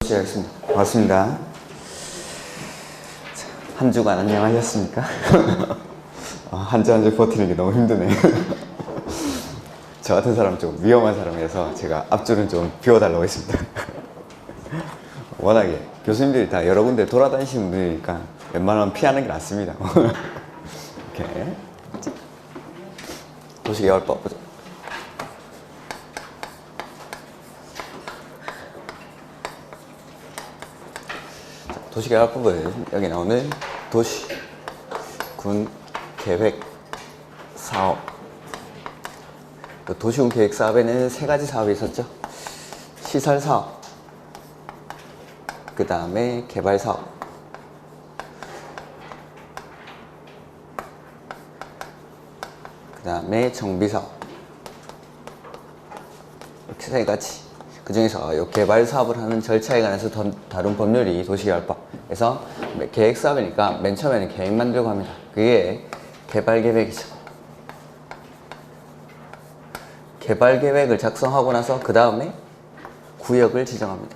시작하겠습니다. 반갑습니다. 한 주간 안녕하셨습니까? 한 주 한 주 버티는 게 너무 힘드네. 저 같은 사람 좀 위험한 사람이라서 제가 앞줄은 좀 비워달라고 했습니다. 워낙에 교수님들이 다 여러 군데 돌아다니시는 분들이니까 웬만하면 피하는 게 낫습니다. 이렇게 도시계열법 보자. 도시계열법은 여기 나오는 도시, 군, 계획, 사업. 도시군 계획 사업에는 세 가지 사업이 있었죠. 시설 사업, 그 다음에 개발 사업, 그 다음에 정비 사업. 이렇게 세 가지. 그 중에서 이 개발 사업을 하는 절차에 관해서 다룬 법률이 도시계열법. 그래서 계획 사업이니까 맨 처음에는 계획 만들고 합니다. 그게 개발 계획이죠. 개발 계획을 작성하고 나서 그 다음에 구역을 지정합니다.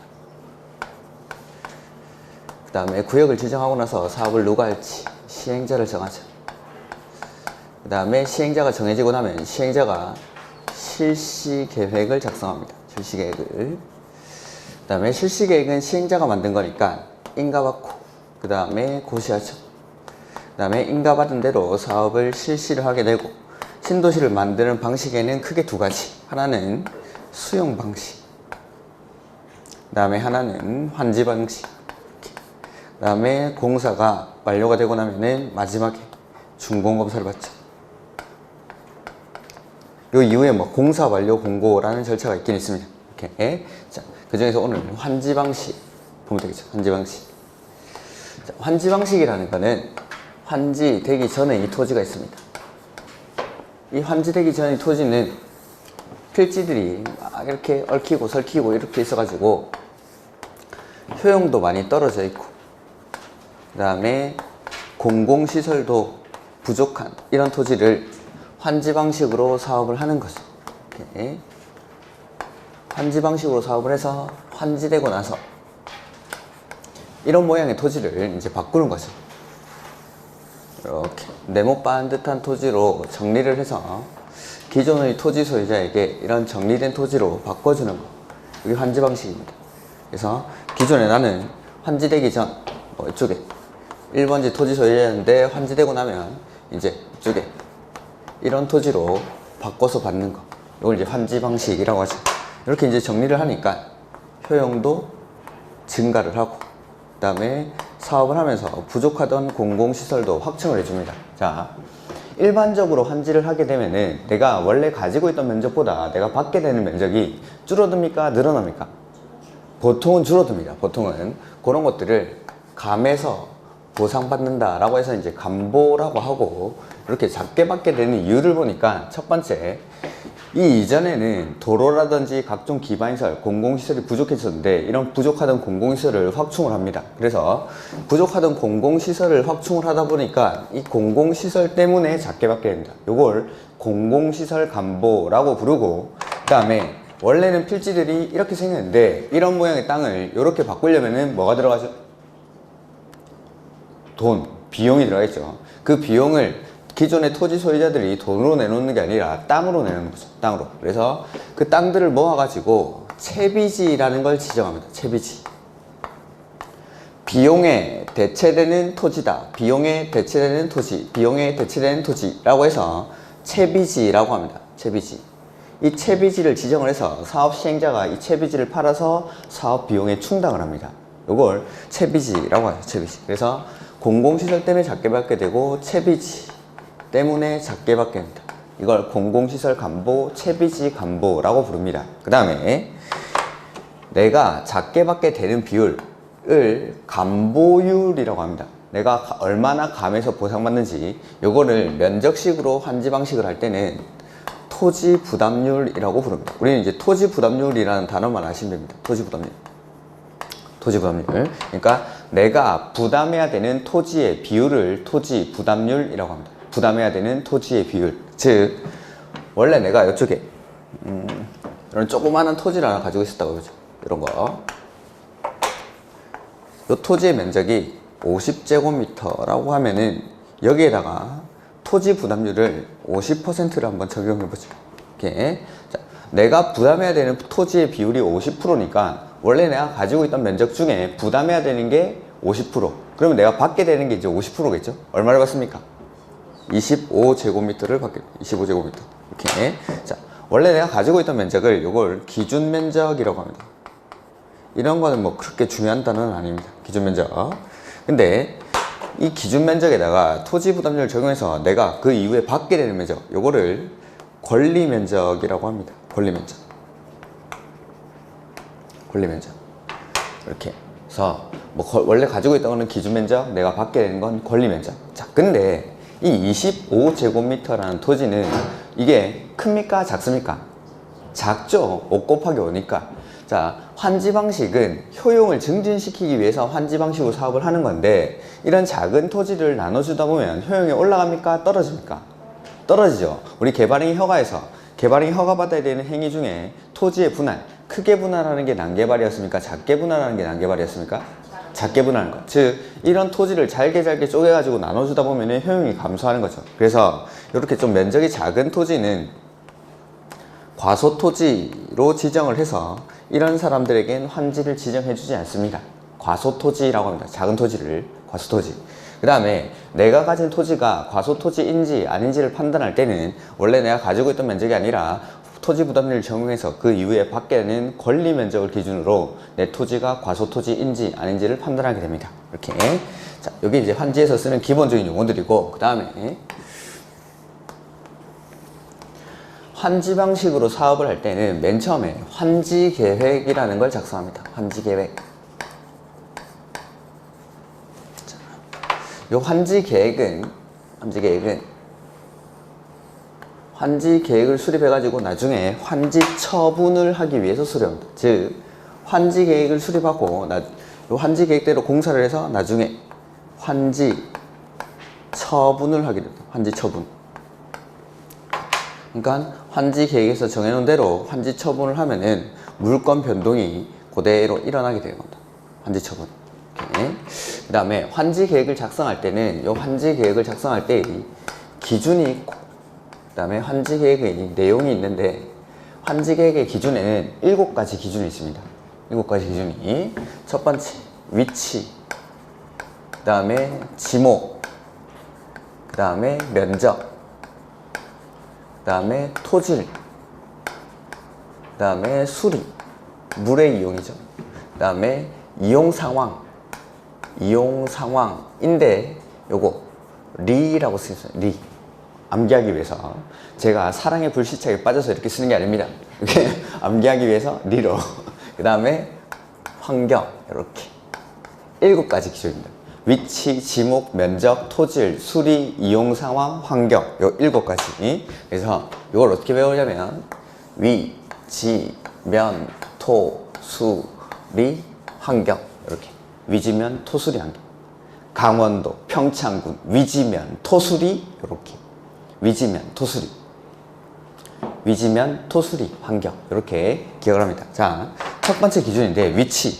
그 다음에 구역을 지정하고 나서 사업을 누가 할지 시행자를 정하죠. 그 다음에 시행자가 정해지고 나면 시행자가 실시 계획을 작성합니다. 실시 계획을. 그 다음에 실시 계획은 시행자가 만든 거니까 인가받고 그 다음에 고시하죠. 그 다음에 인가받은 대로 사업을 실시를 하게 되고, 신도시를 만드는 방식에는 크게 두 가지. 하나는 수용 방식, 그 다음에 하나는 환지 방식. 그 다음에 공사가 완료가 되고 나면은 마지막에 준공검사를 받죠. 요 이후에 뭐 공사 완료 공고라는 절차가 있긴 있습니다. 이렇게. 자, 그 중에서 오늘 환지 방식 보면 되겠죠. 환지 방식. 자, 환지 방식이라는 거는 환지되기 전에 이 토지가 있습니다. 이 환지되기 전에 이 토지는 필지들이 막 이렇게 얽히고 설키고 이렇게 있어가지고 효용도 많이 떨어져 있고, 그 다음에 공공시설도 부족한 이런 토지를 환지 방식으로 사업을 하는 거죠. 이렇게. 환지 방식으로 사업을 해서 환지되고 나서 이런 모양의 토지를 이제 바꾸는 거죠. 이렇게 네모 반듯한 토지로 정리를 해서 기존의 토지 소유자에게 이런 정리된 토지로 바꿔주는 거. 이게 환지 방식입니다. 그래서 기존에 나는 환지되기 전 이쪽에 1번지 토지 소유자였는데 환지되고 나면 이제 이쪽에 이런 토지로 바꿔서 받는 거. 이걸 이제 환지 방식이라고 하죠. 이렇게 이제 정리를 하니까 효용도 증가를 하고, 그 다음에 사업을 하면서 부족하던 공공시설도 확충을 해줍니다. 자, 일반적으로 환지를 하게 되면은 내가 원래 가지고 있던 면적보다 내가 받게 되는 면적이 줄어듭니까? 늘어납니까? 보통은 줄어듭니다. 보통은 그런 것들을 감에서 보상받는다 라고 해서 이제 감보라고 하고, 이렇게 작게 받게 되는 이유를 보니까 첫 번째, 이 이전에는 도로라든지 각종 기반시설, 공공시설이 부족했었는데 이런 부족하던 공공시설을 확충을 합니다. 그래서 부족하던 공공시설을 확충을 하다 보니까 이 공공시설 때문에 작게 받게 됩니다. 이걸 공공시설 감보라고 부르고, 그 다음에 원래는 필지들이 이렇게 생겼는데 이런 모양의 땅을 이렇게 바꾸려면은 뭐가 들어가죠? 돈, 비용이 들어가겠죠. 그 비용을 기존의 토지 소유자들이 돈으로 내놓는 게 아니라 땅으로 내놓는 거죠. 땅으로. 그래서 그 땅들을 모아가지고 채비지라는 걸 지정합니다. 채비지. 비용에 대체되는 토지다. 비용에 대체되는 토지. 비용에 대체되는 토지라고 해서 채비지라고 합니다. 채비지. 이 채비지를 지정을 해서 사업 시행자가 이 채비지를 팔아서 사업 비용에 충당을 합니다. 이걸 채비지라고 하죠. 채비지. 그래서 공공시설 때문에 작게 받게 되고 채비지 때문에 작게 받게 됩니다. 이걸 공공시설 감보, 채비지 감보라고 부릅니다. 그 다음에 내가 작게 받게 되는 비율을 감보율이라고 합니다. 내가 얼마나 감에서 보상받는지, 요거를 면적식으로 환지 방식을 할 때는 토지 부담률이라고 부릅니다. 우리는 이제 토지 부담률이라는 단어만 아시면 됩니다. 토지 부담률. 토지 부담률. 그러니까 내가 부담해야 되는 토지의 비율을 토지 부담률이라고 합니다. 부담해야 되는 토지의 비율. 즉, 원래 내가 이쪽에 이런 조그마한 토지를 하나 가지고 있었다고 그러죠. 이런 거. 이 토지의 면적이 50제곱미터라고 하면은 여기에다가 토지 부담률을 50%를 한번 적용해 보죠. 이렇게. 자, 내가 부담해야 되는 토지의 비율이 50%니까 원래 내가 가지고 있던 면적 중에 부담해야 되는 게 50%. 그러면 내가 받게 되는 게 이제 50%겠죠? 얼마를 받습니까? 25제곱미터를 받게 돼요. 25제곱미터. 이렇게. 자, 원래 내가 가지고 있던 면적을 요걸 기준 면적이라고 합니다. 이런 거는 뭐 그렇게 중요한 단어는 아닙니다. 기준 면적. 근데 이 기준 면적에다가 토지 부담률을 적용해서 내가 그 이후에 받게 되는 면적, 요거를 권리 면적이라고 합니다. 권리 면적. 권리 면적. 이렇게. 그래서 뭐 원래 가지고 있던 거는 기준 면적, 내가 받게 되는 건 권리 면적. 자, 근데 이 25제곱미터라는 토지는 이게 큽니까? 작습니까? 작죠. 5 곱하기 5니까. 자, 환지 방식은 효용을 증진시키기 위해서 환지 방식으로 사업을 하는 건데, 이런 작은 토지를 나눠주다 보면 효용이 올라갑니까? 떨어집니까? 떨어지죠. 우리 개발행위 허가에서 개발행위 허가받아야 되는 행위 중에 토지의 분할, 크게 분할하는 게 난개발이었습니까? 작게 분할하는 게 난개발이었습니까? 작게 분할하는 것. 즉, 이런 토지를 잘게 쪼개가지고 나눠주다 보면 효용이 감소하는 거죠. 그래서 이렇게 좀 면적이 작은 토지는 과소토지로 지정을 해서 이런 사람들에겐 환지를 지정해주지 않습니다. 과소토지라고 합니다. 작은 토지를 과소토지. 그 다음에 내가 가진 토지가 과소토지인지 아닌지를 판단할 때는 원래 내가 가지고 있던 면적이 아니라 토지 부담률을 적용해서 그 이후에 받게 되는 권리 면적을 기준으로 내 토지가 과소토지인지 아닌지를 판단하게 됩니다. 이렇게. 자, 여기 이제 환지에서 쓰는 기본적인 용어들이고, 그 다음에 환지 방식으로 사업을 할 때는 맨 처음에 환지 계획이라는 걸 작성합니다. 환지 계획. 자, 이 환지 계획은 환지 계획을 수립해가지고 나중에 환지 처분을 하기 위해서 수립합니다. 즉, 환지 계획을 수립하고 이 환지 계획대로 공사를 해서 나중에 환지 처분을 하게 됩니다. 환지 처분. 그러니까 환지 계획에서 정해놓은 대로 환지 처분을 하면은 물권 변동이 그대로 일어나게 되는 겁니다. 환지 처분. 그 다음에 환지 계획을 작성할 때는 이 환지 계획을 작성할 때 기준이 있고, 그 다음에 환지 계획의 내용이 있는데, 환지 계획의 기준에는 7가지 기준이 있습니다. 7가지 기준이. 첫 번째, 위치. 그 다음에 지목. 그 다음에 면적. 그 다음에 토질. 그 다음에 수리. 물의 이용이죠. 그 다음에 이용 상황. 이용 상황인데, 요거 리라고 쓰였어요. 리. 암기하기 위해서. 제가 사랑의 불시착에 빠져서 이렇게 쓰는 게 아닙니다. 이렇게 암기하기 위해서 리로. 그 다음에 환경. 이렇게 7가지 기준입니다. 위치, 지목, 면적, 토질, 수리, 이용 상황, 환경. 요 7가지. 그래서 이걸 어떻게 배우냐면 위, 지, 면, 토, 수, 리, 환경. 이렇게 위지면, 토수리, 환경. 강원도, 평창군, 위지면, 토수리. 이렇게 위지면, 토수리. 위지면, 토수리, 환경. 이렇게 기억을 합니다. 자, 첫 번째 기준인데 위치.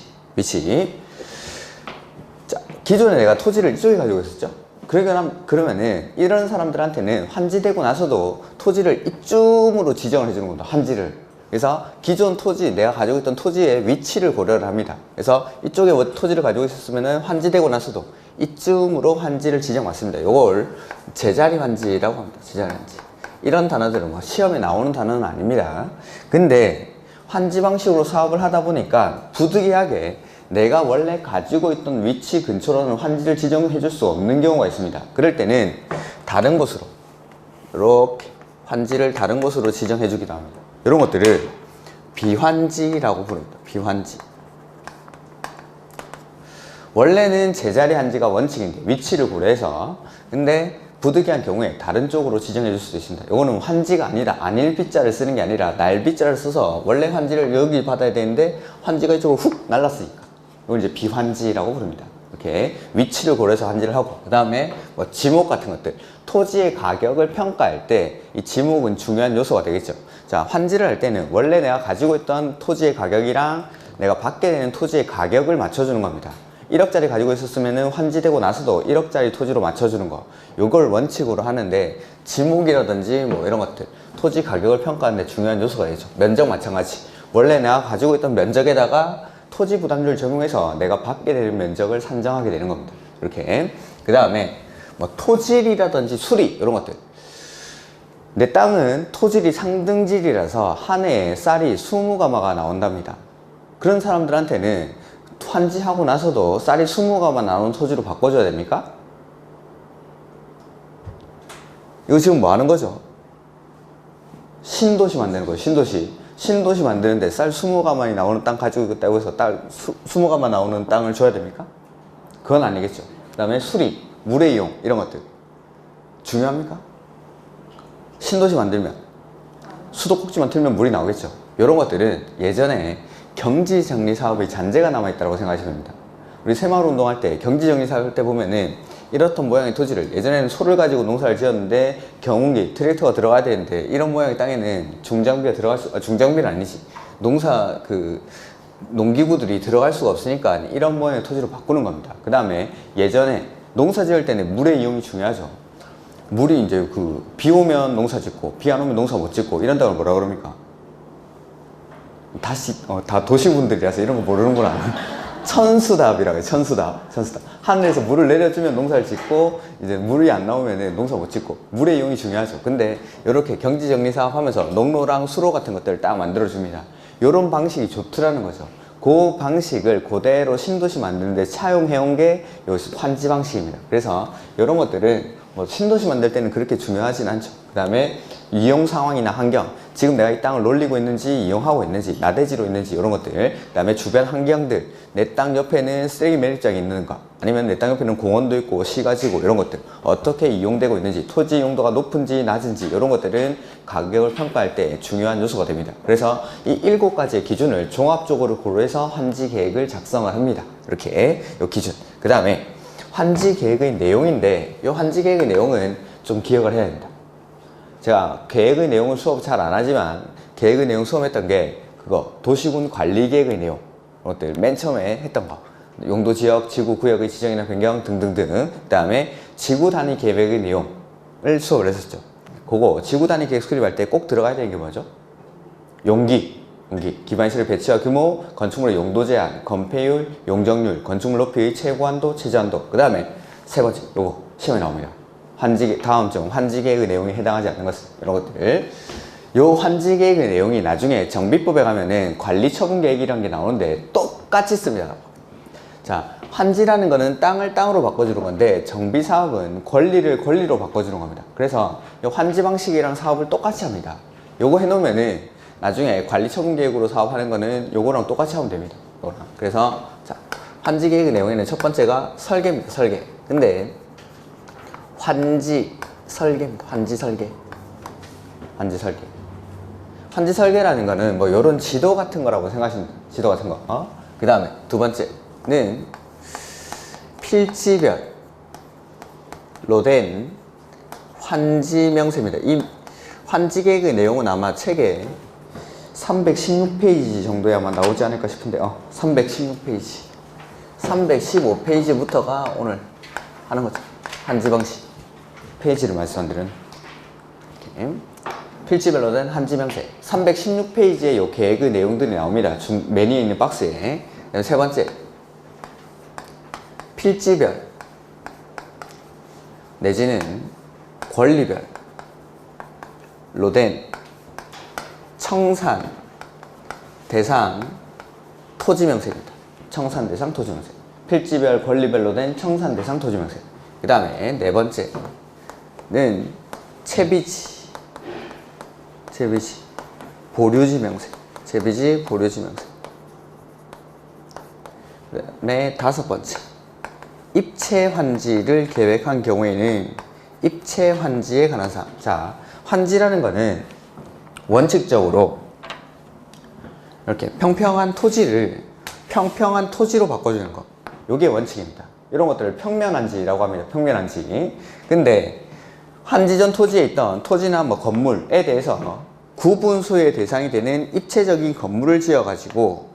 자, 기존에 내가 토지를 이쪽에 가지고 있었죠. 그러면은 이런 사람들한테는 환지되고 나서도 토지를 이쯤으로 지정을 해주는 겁니다. 환지를. 그래서 기존 토지, 내가 가지고 있던 토지의 위치를 고려를 합니다. 그래서 이쪽에 토지를 가지고 있었으면은 환지되고 나서도 이쯤으로 환지를 지정받습니다. 이걸 제자리 환지라고 합니다. 제자리 환지. 이런 단어들은 뭐 시험에 나오는 단어는 아닙니다. 근데 환지 방식으로 사업을 하다 보니까 부득이하게 내가 원래 가지고 있던 위치 근처로는 환지를 지정해 줄 수 없는 경우가 있습니다. 그럴 때는 다른 곳으로 이렇게 환지를 다른 곳으로 지정해 주기도 합니다. 이런 것들을 비환지라고 부릅니다. 비환지. 원래는 제자리 환지가 원칙인데 위치를 고려해서, 근데 부득이한 경우에 다른 쪽으로 지정해 줄 수도 있습니다. 이거는 환지가 아니라 안일비자를 쓰는 게 아니라 날비자를 써서 원래 환지를 여기 받아야 되는데 환지가 이쪽으로 훅 날랐으니까 이걸 이제 비환지라고 부릅니다. 이렇게 위치를 고려해서 환지를 하고, 그 다음에 뭐 지목 같은 것들, 토지의 가격을 평가할 때 이 지목은 중요한 요소가 되겠죠. 자, 환지를 할 때는 원래 내가 가지고 있던 토지의 가격이랑 내가 받게 되는 토지의 가격을 맞춰주는 겁니다. 1억짜리 가지고 있었으면은 환지되고 나서도 1억짜리 토지로 맞춰주는 거, 요걸 원칙으로 하는데, 지목이라든지 뭐 이런 것들, 토지 가격을 평가하는데 중요한 요소가 되죠. 면적 마찬가지. 원래 내가 가지고 있던 면적에다가 토지 부담률 적용해서 내가 받게 되는 면적을 산정하게 되는 겁니다. 이렇게. 그 다음에 뭐 토질이라든지 수리 이런 것들. 내 땅은 토질이 상등질이라서 한 해에 쌀이 20가마가 나온답니다. 그런 사람들한테는 환지하고 나서도 쌀이 20가마 나오는 토지로 바꿔줘야 됩니까? 이거 지금 뭐 하는 거죠? 신도시 만드는 거예요. 신도시 만드는데 쌀 20가마이 나오는 땅 가지고 있다고 해서 딸 20가마 나오는 땅을 줘야 됩니까? 그건 아니겠죠. 그 다음에 수리, 물의 이용 이런 것들 중요합니까? 신도시 만들면 수도꼭지만 틀면 물이 나오겠죠. 이런 것들은 예전에 경지정리 사업의 잔재가 남아있다고 생각하시면 됩니다. 우리 새마을 운동할 때 경지정리 사업 할 때 보면은 이렇던 모양의 토지를, 예전에는 소를 가지고 농사를 지었는데 경운기, 트랙터가 들어가야 되는데 이런 모양의 땅에는 중장비가 중장비는 아니지, 농기구들이 들어갈 수가 없으니까 이런 모양의 토지로 바꾸는 겁니다. 그 다음에 예전에 농사 지을 때는 물의 이용이 중요하죠. 물이 이제 비 오면 농사 짓고 비 안 오면 농사 못 짓고 이런 땅을 뭐라 그럽니까? 다 도시분들이라서 이런 거 모르는구나. 천수답이라고 해요. 천수답. 하늘에서 물을 내려주면 농사를 짓고, 이제 물이 안 나오면 농사 못 짓고, 물의 이용이 중요하죠. 근데 이렇게 경지정리 사업 하면서 농로랑 수로 같은 것들을 딱 만들어줍니다. 이런 방식이 좋더라는 거죠. 그 방식을 그대로 신도시 만드는데 차용해온 게 요 환지 방식입니다. 그래서 이런 것들은 뭐 신도시 만들 때는 그렇게 중요하진 않죠. 그 다음에 이용 상황이나 환경, 지금 내가 이 땅을 놀리고 있는지 이용하고 있는지 나대지로 있는지 이런 것들, 그 다음에 주변 환경들, 내 땅 옆에는 쓰레기 매립장이 있는가, 아니면 내 땅 옆에는 공원도 있고 시가 지고 이런 것들 어떻게 이용되고 있는지, 토지 이용도가 높은지 낮은지 이런 것들은 가격을 평가할 때 중요한 요소가 됩니다. 그래서 이 7가지의 기준을 종합적으로 고려해서 환지 계획을 작성을 합니다. 이렇게 이 기준. 그 다음에 환지 계획의 내용인데, 이 환지 계획의 내용은 좀 기억을 해야 됩니다. 제가 계획의 내용을 수업 잘 안 하지만 계획의 내용 수업했던 게 도시군 관리 계획의 내용, 것들 맨 처음에 했던 거, 용도 지역, 지구 구역의 지정이나 변경 등등등. 그 다음에 지구 단위 계획의 내용을 수업을 했었죠. 그거 지구 단위 계획 수립할 때 꼭 들어가야 되는 게 뭐죠? 용기, 기반시설 배치와 규모, 건축물의 용도 제한, 건폐율, 용적률, 건축물 높이의 최고 한도, 최저 한도. 그 다음에 세 번째, 요거 시험에 나옵니다. 다음 중 환지 계획의 내용에 해당하지 않는 것은, 이런 것들. 요 환지 계획의 내용이 나중에 정비법에 가면은 관리 처분 계획이라는 게 나오는데 똑같이 씁니다. 자, 환지라는 거는 땅을 땅으로 바꿔주는 건데, 정비 사업은 권리를 권리로 바꿔주는 겁니다. 그래서 요 환지 방식이랑 사업을 똑같이 합니다. 요거 해놓으면은 나중에 관리 처분 계획으로 사업하는 거는 요거랑 똑같이 하면 됩니다. 요거랑. 그래서 자, 환지 계획의 내용에는 첫 번째가 설계입니다. 설계. 근데 환지 설계입니다. 환지 설계. 환지 설계라는 거는 뭐 요런 지도 같은 거라고 생각하시면 돼요. 지도 같은 거. 그 다음에 두 번째는 필지별로 된 환지 명세입니다. 이 환지 계획의 내용은 아마 책에 316페이지 정도에 아마 나오지 않을까 싶은데, 316페이지. 315페이지부터가 오늘 하는 거죠. 환지 방식. 페이지를 말씀드리는. 필지별로 된 환지 명세. 316페이지에 이 계획의 내용들이 나옵니다. 메뉴에 있는 박스에. 세 번째, 필지별로 내지는 권리별로 된 청산 대상 토지 명세입니다. 청산 대상 토지 명세. 필지별 권리별로 된 청산 대상 토지 명세. 그 다음에 네 번째는 채비지 보류지 명세. 채비지 보류지 명세. 그 다음에 다섯 번째, 입체 환지를 계획한 경우에는 입체 환지에 관한 사항. 자, 환지라는 거는 원칙적으로 이렇게 평평한 토지를 평평한 토지로 바꿔주는 거. 요게 원칙입니다. 이런 것들을 평면환지라고 합니다. 평면환지. 근데 환지전 토지에 있던 토지나 뭐 건물에 대해서 구분 소유의 대상이 되는 입체적인 건물을 지어가지고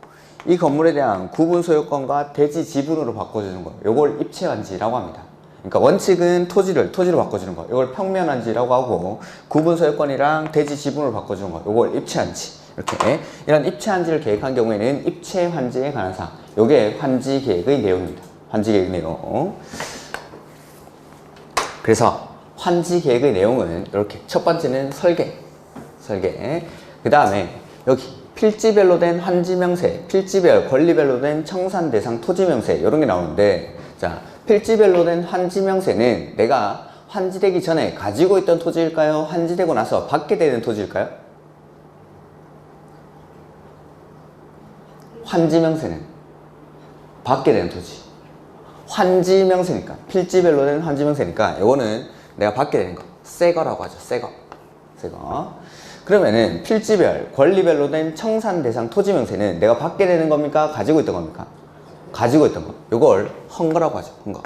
이 건물에 대한 구분 소유권과 대지 지분으로 바꿔주는 거, 요걸 입체한지라고 합니다. 그러니까 원칙은 토지로 바꿔주는 거, 요걸 평면한지라고 하고, 구분 소유권이랑 대지 지분으로 바꿔주는 거, 요걸 입체한지. 이렇게 이런 입체한지를 계획한 경우에는 입체 환지에 관한 사항, 요게 환지 계획의 내용입니다. 환지 계획 내용. 그래서 환지 계획의 내용은 이렇게, 첫 번째는 설계. 그 다음에 여기 필지별로 된 환지 명세, 필지별 권리별로 된 청산 대상 토지 명세, 이런 게 나오는데, 자, 필지별로 된 환지 명세는 내가 환지되기 전에 가지고 있던 토지일까요? 환지되고 나서 받게 되는 토지일까요? 환지 명세는 받게 되는 토지. 환지 명세니까, 필지별로 된 환지 명세니까 이거는 내가 받게 되는 거, 새 거라고 하죠. 새 거. 그러면은 필지별, 권리별로 된 청산 대상 토지 명세는 내가 받게 되는 겁니까? 가지고 있던 겁니까? 가지고 있던 거. 이걸 헌거라고 하죠. 헌거.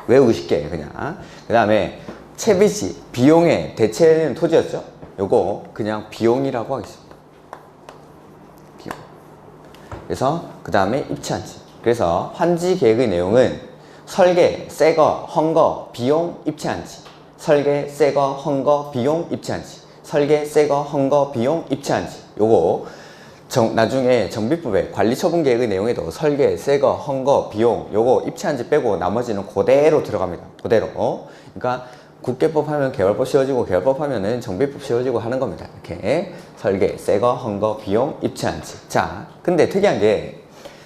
외우기 쉽게 그냥. 그 다음에 채비지, 비용의 대체는 토지였죠? 요거 그냥 비용이라고 하겠습니다. 비용. 그래서 그 다음에 입체한지. 그래서 환지 계획의 내용은 설계, 새거, 헌거, 비용, 입체한지. 설계, 새거, 헌거, 비용, 입체한지. 설계, 새거, 헌거, 비용, 입체한지. 요거 나중에 정비법의 관리처분 계획의 내용에도 설계, 새거, 헌거, 비용 요거 입체한지 빼고 나머지는 그대로 들어갑니다. 그대로. 그러니까 국계법 하면 개발법 씌워지고, 개발법 하면은 정비법 씌워지고 하는 겁니다. 이렇게 설계, 새거, 헌거, 비용, 입체한지. 자, 근데 특이한 게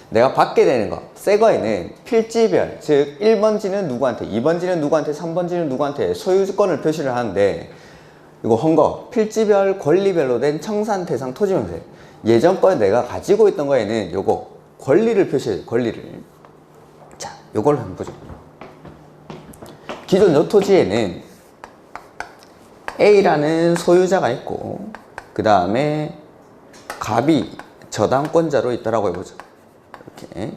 내가 받게 되는 거, 새 거에는 필지별, 즉 1번지는 누구한테, 2번지는 누구한테, 3번지는 누구한테 소유권을 표시를 하는데, 이거 헌거, 필지별, 권리별로 된 청산 대상 토지 명세. 예전 거에 내가 가지고 있던 거에는 요거 권리를 표시해요. 권리를. 자, 요걸 한번 보죠. 기존 요 토지에는 A라는 소유자가 있고, 그 다음에 갑이 저당권자로 있다라고 해보죠. 이렇게.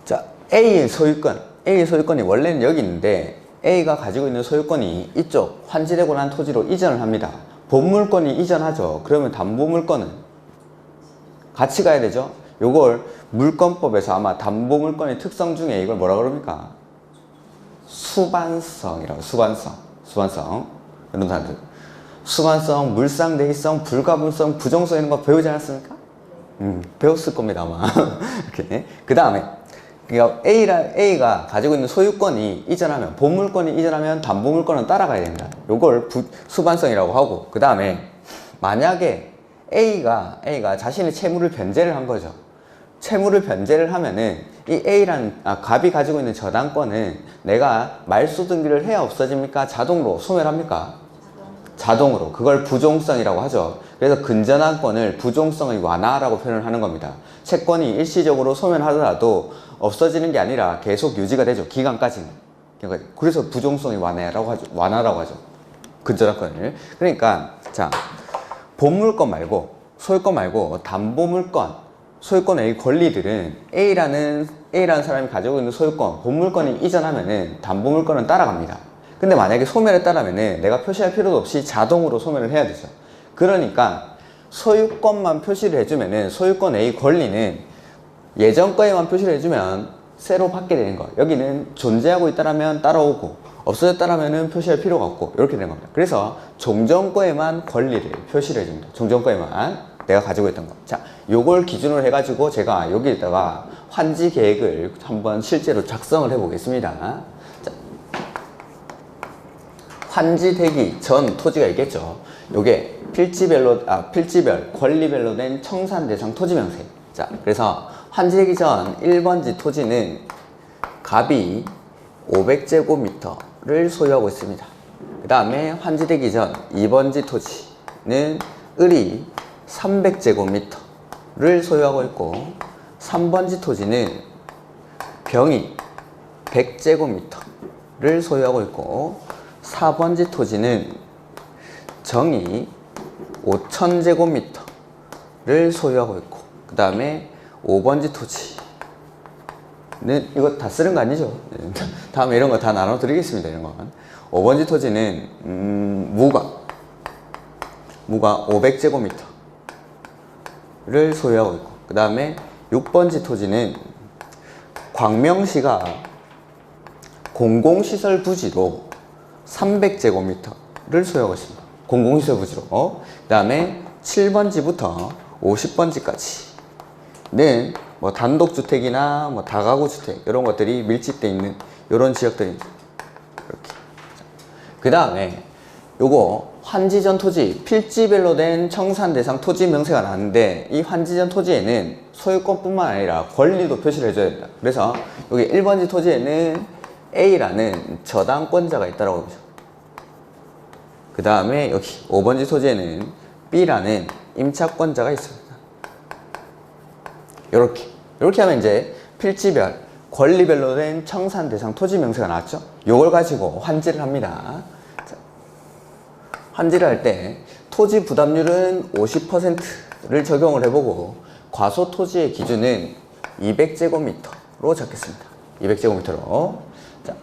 자, A의 소유권이 원래는 여기 있는데, A가 가지고 있는 소유권이 이쪽 환지되고 난 토지로 이전을 합니다. 본물권이 이전하죠. 그러면 담보물권은 같이 가야 되죠. 요걸 물권법에서 아마 담보물권의 특성 중에 이걸 뭐라 그럽니까? 수반성이라고. 수반성. 이런 단어들. 수반성, 물상대기성, 불가분성, 부정성 이런 거 배우지 않았습니까? 배웠을 겁니다, 아마. 이렇게. 그 다음에 그러니까 A가 가지고 있는 소유권이 이전하면, 본물권이 이전하면 담보물권은 따라가야 됩니다. 요걸 수반성이라고 하고, 그 다음에 만약에 A가 자신의 채무를 변제를 한 거죠. 채무를 변제를 하면은 이 갑이 가지고 있는 저당권은 내가 말소 등기를 해야 없어집니까? 자동으로 소멸합니까? 자동으로. 그걸 부종성이라고 하죠. 그래서 근저당권을 부종성의 완화라고 표현을 하는 겁니다. 채권이 일시적으로 소멸하더라도 없어지는 게 아니라 계속 유지가 되죠. 기간까지는. 그래서 부종성의 완화라고 하죠. 근저당권을. 그러니까 자, 본물권 말고, 소유권 말고 담보물권, 소유권의 권리들은 A라는 사람이 가지고 있는 소유권, 본물권이 이전하면은 담보물권은 따라갑니다. 근데 만약에 소멸에 따르면은 내가 표시할 필요도 없이 자동으로 소멸을 해야 되죠. 그러니까 소유권만 표시를 해주면은 소유권 A 권리는 예전 거에만 표시를 해주면 새로 받게 되는 거. 여기는 존재하고 있다라면 따라오고, 없어졌다라면은 표시할 필요가 없고, 이렇게 되는 겁니다. 그래서 종전 거에만 권리를 표시를 해줍니다. 종전 거에만 내가 가지고 있던 거. 자, 요걸 기준으로 해가지고 제가 여기에다가 환지 계획을 한번 실제로 작성을 해보겠습니다. 자, 환지되기 전 토지가 있겠죠. 요게 필지별, 권리별로 된 청산 대상 토지 명세. 자, 그래서 환지되기 전 1번지 토지는 갑이 500제곱미터를 소유하고 있습니다. 그 다음에 환지되기 전 2번지 토지는 을이 300제곱미터를 소유하고 있고, 3번지 토지는 병이 100제곱미터를 소유하고 있고, 4번지 토지는 정이 5000제곱미터를 소유하고 있고, 그 다음에 5번지 토지는 이거 다 쓰는 거 아니죠? 다음에 이런 거 다 나눠 드리겠습니다. 이런 건 5번지 토지는 무가 500제곱미터, 를 소유하고 있고, 그 다음에 6번지 토지는 광명시가 공공시설 부지로 300제곱미터를 소유하고 있습니다. 공공시설 부지로. 그 다음에 7번지부터 50번지까지는 뭐 단독주택이나 뭐 다가구주택 이런 것들이 밀집되어 있는 이런 지역들입니다. 이렇게. 그 다음에 요거 환지전 토지, 필지별로 된 청산 대상 토지 명세가 나왔는데, 이 환지전 토지에는 소유권뿐만 아니라 권리도 표시를 해줘야 된다. 그래서 여기 1번지 토지에는 A라는 저당권자가 있다고 보죠. 그 다음에 여기 5번지 토지에는 B라는 임차권자가 있습니다. 이렇게 하면 이제 필지별, 권리별로 된 청산 대상 토지 명세가 나왔죠. 요걸 가지고 환지를 합니다. 환지를 할 때 토지 부담률은 50%를 적용을 해보고, 과소 토지의 기준은 200제곱미터로 잡겠습니다. 200제곱미터로. 자,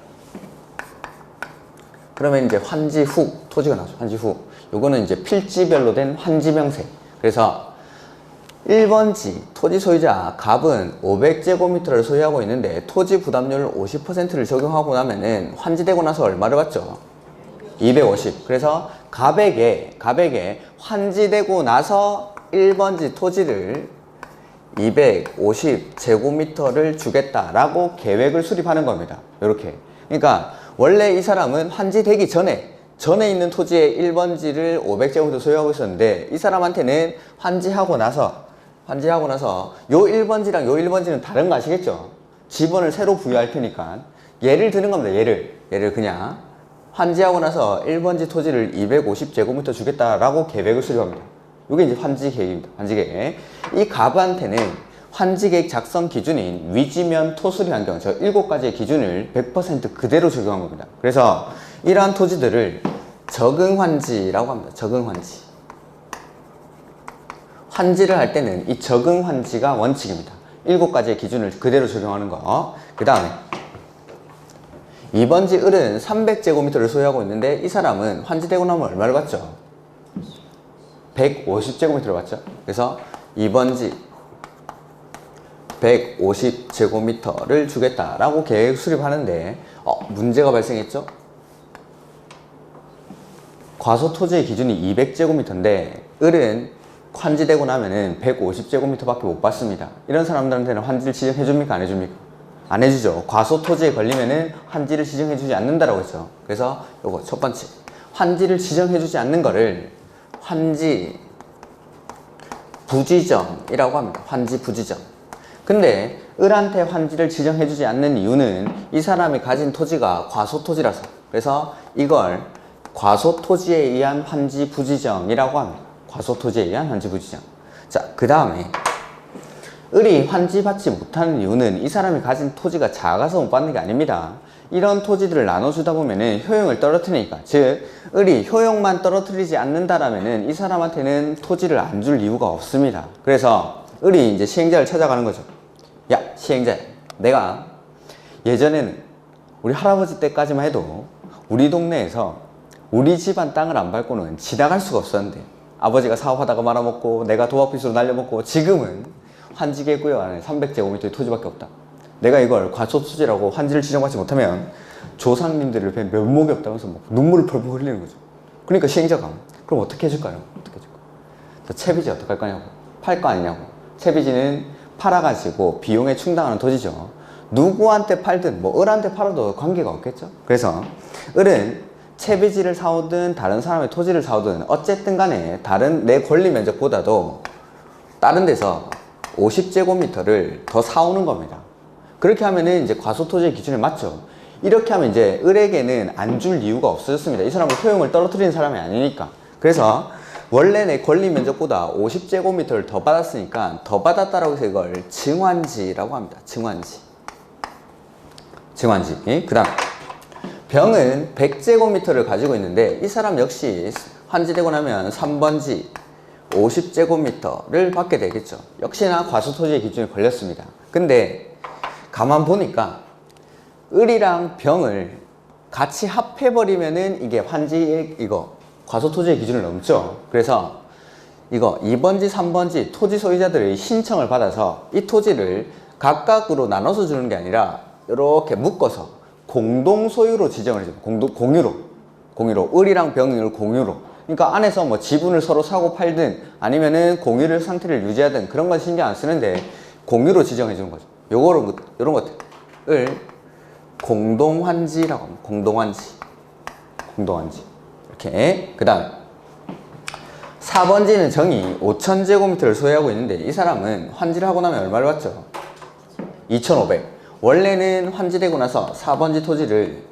그러면 이제 환지 후 토지가 나오죠. 환지 후. 요거는 이제 필지별로 된 환지 명세. 그래서 1번지 토지 소유자 갑은 500제곱미터를 소유하고 있는데, 토지 부담률 50%를 적용하고 나면은 환지되고 나서 얼마를 받죠? 250. 그래서 갑에게 환지되고 나서 1번지 토지를 250제곱미터를 주겠다라고 계획을 수립하는 겁니다. 이렇게. 그러니까 원래 이 사람은 환지되기 전에 있는 토지의 1번지를 500제곱미터 소유하고 있었는데, 이 사람한테는 환지하고 나서 요 1번지랑 요 1번지는 다른 거 아시겠죠? 지번을 새로 부여할 테니까 예를 드는 겁니다. 예를 그냥 환지하고 나서 1번지 토지를 250제곱미터 주겠다라고 계획을 수립합니다. 이게 이제 환지 계획입니다. 환지 계획. 이 갑한테는 환지 계획 작성 기준인 위지면 토수리 환경, 저 7가지의 기준을 100% 그대로 적용한 겁니다. 그래서 이러한 토지들을 적응환지라고 합니다. 적응환지. 환지를 할 때는 이 적응환지가 원칙입니다. 7가지의 기준을 그대로 적용하는 거. 그 다음에 2번지 을은 300제곱미터를 소유하고 있는데, 이 사람은 환지되고 나면 얼마를 받죠? 150제곱미터를 받죠. 그래서 2번지 150제곱미터를 주겠다라고 계획 수립하는데, 문제가 발생했죠? 과소 토지의 기준이 200제곱미터인데 을은 환지되고 나면은 150제곱미터밖에 못 받습니다. 이런 사람들한테는 환지를 지정해 줍니까? 안 해줍니까? 안 해주죠. 과소 토지에 걸리면은 환지를 지정해 주지 않는다라고 했죠. 그래서 요거 첫 번째, 환지를 지정해 주지 않는 거를 환지 부지정이라고 합니다. 환지 부지정. 근데 을한테 환지를 지정해 주지 않는 이유는 이 사람이 가진 토지가 과소 토지라서. 그래서 이걸 과소 토지에 의한 환지 부지정이라고 합니다. 과소 토지에 의한 환지 부지정. 자, 그 다음에 을이 환지받지 못하는 이유는 이 사람이 가진 토지가 작아서 못 받는 게 아닙니다. 이런 토지들을 나눠주다 보면은 효용을 떨어뜨리니까. 즉, 을이 효용만 떨어뜨리지 않는다라면은 이 사람한테는 토지를 안 줄 이유가 없습니다. 그래서 을이 이제 시행자를 찾아가는 거죠. 야, 시행자, 내가 예전에는 우리 할아버지 때까지만 해도 우리 동네에서 우리 집안 땅을 안 밟고는 지나갈 수가 없었는데, 아버지가 사업하다가 말아먹고 내가 도합빚으로 날려먹고, 지금은 환지계 구역 안에 300제곱미터의 토지밖에 없다. 내가 이걸 과소토지라고 환지를 지정받지 못하면 조상님들을 뵌 면목이 없다면서 막 눈물을 펄펄 흘리는 거죠. 그러니까 시행자가 그럼 어떻게 해줄까요? 어떻게 해줄까? 채비지 어떡할 거냐고. 팔 거 아니냐고. 채비지는 팔아가지고 비용에 충당하는 토지죠. 누구한테 팔든 뭐 을한테 팔아도 관계가 없겠죠. 그래서 을은 채비지를 사오든 다른 사람의 토지를 사오든 어쨌든 간에 다른 내 권리 면적보다도 다른 데서 50제곱미터를 더 사오는 겁니다. 그렇게 하면은 이제 과소토지의 기준에 맞죠. 이렇게 하면 이제 을에게는 안 줄 이유가 없어졌습니다. 이 사람은 효용을 떨어뜨리는 사람이 아니니까. 그래서 원래 내 권리 면적보다 50제곱미터를 더 받았으니까 더 받았다라고 해서 이걸 증환지라고 합니다. 증환지. 그 다음 병은 100제곱미터를 가지고 있는데, 이 사람 역시 환지되고 나면 3번지 50제곱미터를 받게 되겠죠. 역시나 과소토지의 기준에 걸렸습니다. 근데 가만 보니까 을이랑 병을 같이 합해버리면은 이게 환지, 이거 과소토지의 기준을 넘죠. 그래서 이거 2번지, 3번지 토지 소유자들의 신청을 받아서 이 토지를 각각으로 나눠서 주는 게 아니라 이렇게 묶어서 공동 소유로 지정을 해줘. 공유로. 을이랑 병을 공유로. 그러니까 안에서 뭐 지분을 서로 사고 팔든 아니면은 공유를 상태를 유지하든 그런 건 신경 안 쓰는데 공유로 지정해 주는 거죠. 요런 것들을 공동환지라고 합니다. 공동환지. 이렇게. 그 다음 4번지는 정이 5,000제곱미터를 소유하고 있는데 이 사람은 환지를 하고 나면 얼마를 받죠? 2,500. 원래는 환지되고 나서 4번지 토지를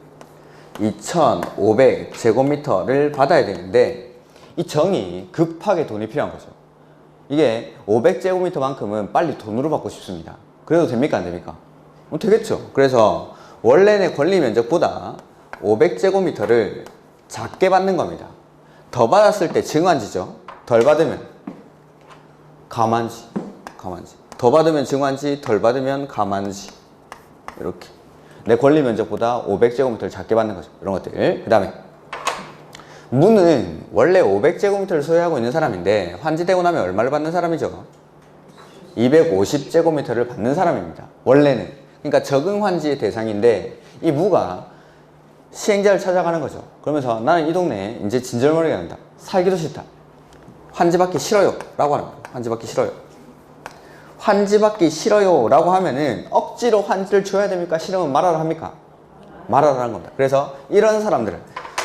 2,500제곱미터를 받아야 되는데 이 정이 급하게 돈이 필요한 거죠. 이게 500제곱미터만큼은 빨리 돈으로 받고 싶습니다. 그래도 됩니까? 안 됩니까? 되겠죠. 그래서 원래 내 권리 면적보다 500제곱미터를 작게 받는 겁니다. 더 받았을 때 증환지죠. 덜 받으면 가만지. 더 받으면 증환지, 덜 받으면 가만지. 이렇게 내 권리 면적보다 500제곱미터를 작게 받는 거죠. 이런 것들. 그 다음에 무는 원래 500제곱미터를 소유하고 있는 사람인데 환지되고 나면 얼마를 받는 사람이죠? 250제곱미터를 받는 사람입니다. 원래는. 그러니까 적응 환지의 대상인데 이 무가 시행자를 찾아가는 거죠. 그러면서 나는 이 동네에 이제 진절머리가 난다. 살기도 싫다. 환지받기 싫어요. 라고 하는 거예요. 환지받기 싫어요. 라고 하면은 억지로 환지를 줘야 됩니까? 싫으면 말하라 합니까? 말하라 하는 겁니다. 그래서 이런 사람들은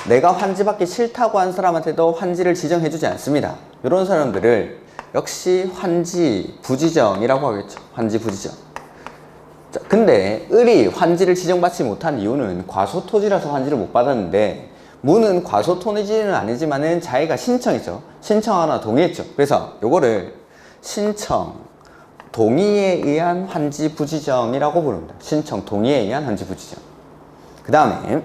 내가 환지받기 싫다고 한 사람한테도 환지를 지정해주지 않습니다. 이런 사람들을 역시 환지 부지정이라고 하겠죠. 환지 부지정. 자, 근데 을이 환지를 지정받지 못한 이유는 과소토지라서 환지를 못 받았는데 무는 과소토지는 아니지만은 자기가 신청했죠. 신청하나 동의했죠. 그래서 요거를 신청 동의에 의한 환지 부지정이라고 부릅니다. 신청 동의에 의한 환지 부지정. 그 다음에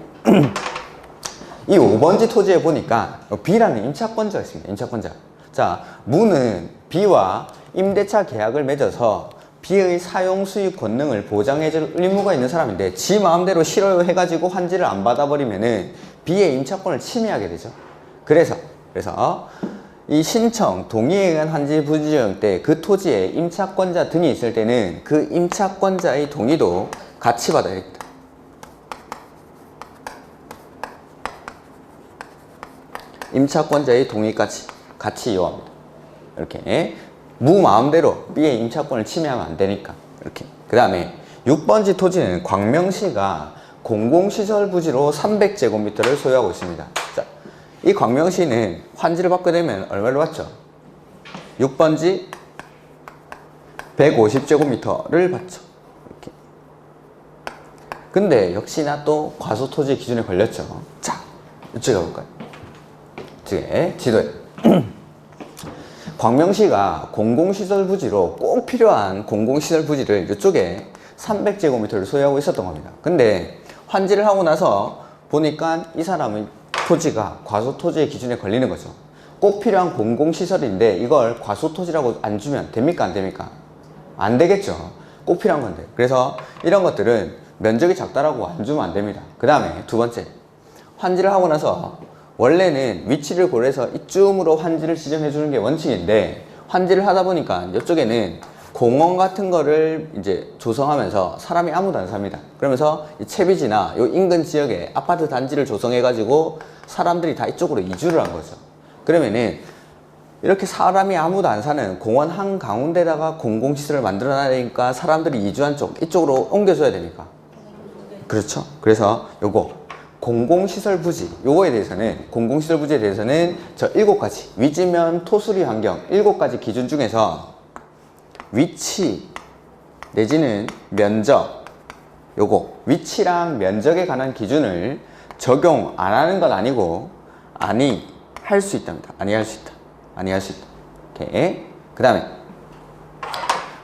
이 5번지 토지에 보니까 B라는 임차권자가 있습니다. 임차권자. 자, 무는 B와 임대차 계약을 맺어서 B의 사용 수익 권능을 보장해줄 의무가 있는 사람인데 지 마음대로 싫어요 해가지고 환지를 안 받아버리면은 B의 임차권을 침해하게 되죠. 그래서 이 신청 동의에 의한 환지 부지정 때 그 토지에 임차권자 등이 있을 때는 그 임차권자의 동의도 같이 받아야 됩니다. 임차권자의 동의까지 같이 이용합니다. 이렇게 무 마음대로 B의 임차권을 침해하면 안 되니까 이렇게. 그 다음에 6번지 토지는 광명시가 공공시설 부지로 300제곱미터를 소유하고 있습니다. 자, 이 광명시는 환지를 받게 되면 얼마를 받죠? 6번지 150제곱미터를 받죠. 이렇게. 근데 역시나 또 과소토지 기준에 걸렸죠. 자, 이쪽에 가볼까요? 지도에 광명시가 공공시설 부지로 꼭 필요한 공공시설 부지를 이쪽에 300제곱미터를 소유하고 있었던 겁니다. 근데 환지를 하고 나서 보니까 이 사람의 토지가 과소토지의 기준에 걸리는 거죠. 꼭 필요한 공공시설인데 이걸 과소토지라고 안 주면 됩니까? 안 됩니까? 안 되겠죠. 꼭 필요한 건데. 그래서 이런 것들은 면적이 작다라고 안 주면 안 됩니다. 그 다음에 두 번째, 환지를 하고 나서 원래는 위치를 고려해서 이쯤으로 환지를 지정해 주는 게 원칙인데 환지를 하다 보니까 이쪽에는 공원 같은 거를 이제 조성하면서 사람이 아무도 안 삽니다. 그러면서 이 채비지나 요 인근 지역에 아파트 단지를 조성해 가지고 사람들이 다 이쪽으로 이주를 한 거죠. 그러면은 이렇게 사람이 아무도 안 사는 공원 한가운데다가 공공시설을 만들어 놔야되니까 사람들이 이주한 쪽 이쪽으로 옮겨줘야 됩니까? 그렇죠. 그래서 요거 공공시설 부지, 요거에 대해서는, 공공시설 부지에 대해서는 저 7가지, 위지면, 토수리 환경 7가지 기준 중에서 위치 내지는 면적, 요거 위치랑 면적에 관한 기준을 적용 안 하는 건 아니고 할 수 있답니다. 할 수 있다. 오케이. 그 다음에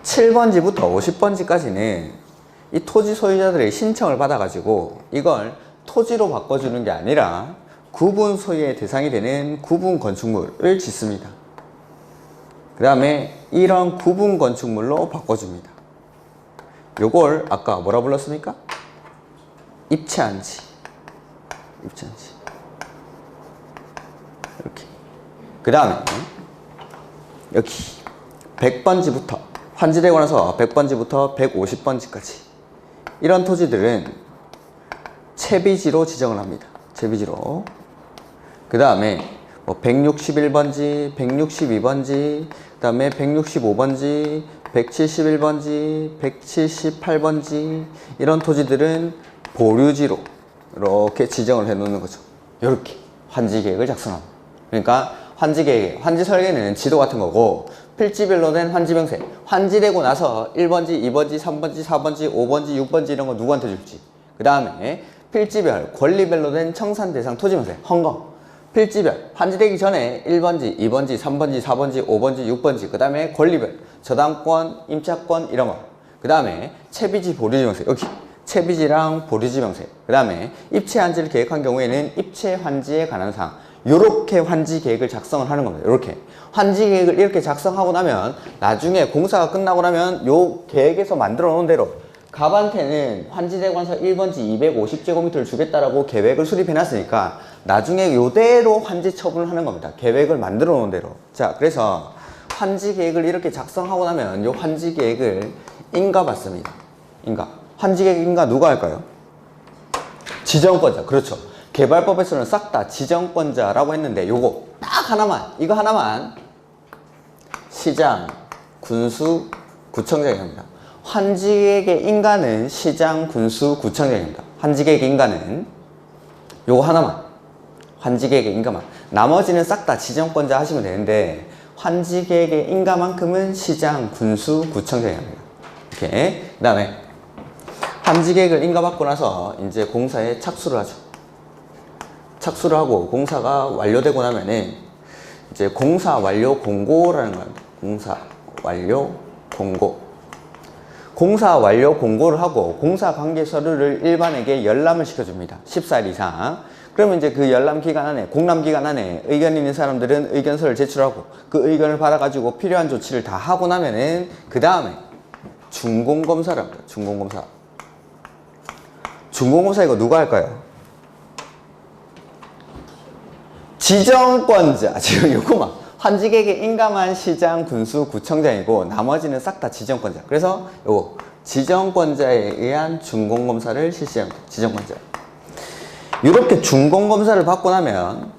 7번지부터 50번지까지는 이 토지 소유자들의 신청을 받아가지고 이걸 토지로 바꿔주는 게 아니라 구분 소유의 대상이 되는 구분 건축물을 짓습니다. 그 다음에 이런 구분 건축물로 바꿔줍니다. 요걸 아까 뭐라 불렀습니까? 입체한지. 이렇게. 그 다음에 여기 100번지부터 환지되고 나서 100번지부터 150번지까지 이런 토지들은 채비지로 지정을 합니다. 채비지로. 그 다음에 뭐 161번지, 162번지, 그 다음에 165번지, 171번지, 178번지 이런 토지들은 보류지로 이렇게 지정을 해 놓는 거죠. 이렇게 환지 계획을 작성합니다. 그러니까 환지 계획, 환지 설계는 지도 같은 거고 필지별로 된 환지 명세, 환지되고 나서 1번지, 2번지, 3번지, 4번지, 5번지, 6번지 이런 거 누구한테 줄지. 그 다음에 필지별, 권리별로 된 청산 대상 토지 명세, 헌거. 필지별, 환지되기 전에 1번지, 2번지, 3번지, 4번지, 5번지, 6번지, 그 다음에 권리별, 저당권, 임차권 이런 거. 그 다음에 채비지, 보류지 명세, 여기 채비지랑 보류지 명세. 그 다음에 입체 환지를 계획한 경우에는 입체 환지에 관한 사항. 요렇게 환지 계획을 작성을 하는 겁니다. 요렇게 환지 계획을 이렇게 작성하고 나면 나중에 공사가 끝나고 나면 요 계획에서 만들어 놓은 대로 갑한테는 환지되고 나서 1번지 250제곱미터를 주겠다라고 계획을 수립해 놨으니까 나중에 요대로 환지 처분을 하는 겁니다. 계획을 만들어 놓은 대로. 자, 그래서 환지 계획을 이렇게 작성하고 나면 요 환지 계획을 인가 받습니다. 인가. 환지 계획 인가 누가 할까요? 지정권자. 그렇죠. 개발법에서는 싹 다 지정권자라고 했는데 요거 딱 하나만, 이거 하나만 시장, 군수, 구청장이 합니다. 환지계획의 인가는 시장, 군수, 구청장입니다. 환지계획의 인가는 요거 하나만, 환지계획의 인가만. 나머지는 싹 다 지정권자 하시면 되는데 환지계획의 인가만큼은 시장, 군수, 구청장이 합니다. 이렇게. 그 다음에 환지계획을 인가받고 나서 이제 공사에 착수를 하죠. 착수를 하고 공사가 완료되고 나면은 이제 공사 완료 공고라는 겁니다. 공사 완료 공고. 공사 완료 공고를 하고 공사 관계 서류를 일반에게 열람을 시켜줍니다. 14일 이상. 그러면 이제 그 열람 기간 안에, 공람 기간 안에 의견 있는 사람들은 의견서를 제출하고 그 의견을 받아가지고 필요한 조치를 다 하고 나면은 그 다음에 준공검사를 합니다. 준공검사. 준공검사 이거 누가 할까요? 지정권자. 지금 요거만 환지계획에 인가만 시장, 군수, 구청장이고 나머지는 싹 다 지정권자. 그래서 요거 지정권자에 의한 준공검사를 실시합니다. 지정권자. 이렇게 준공검사를 받고 나면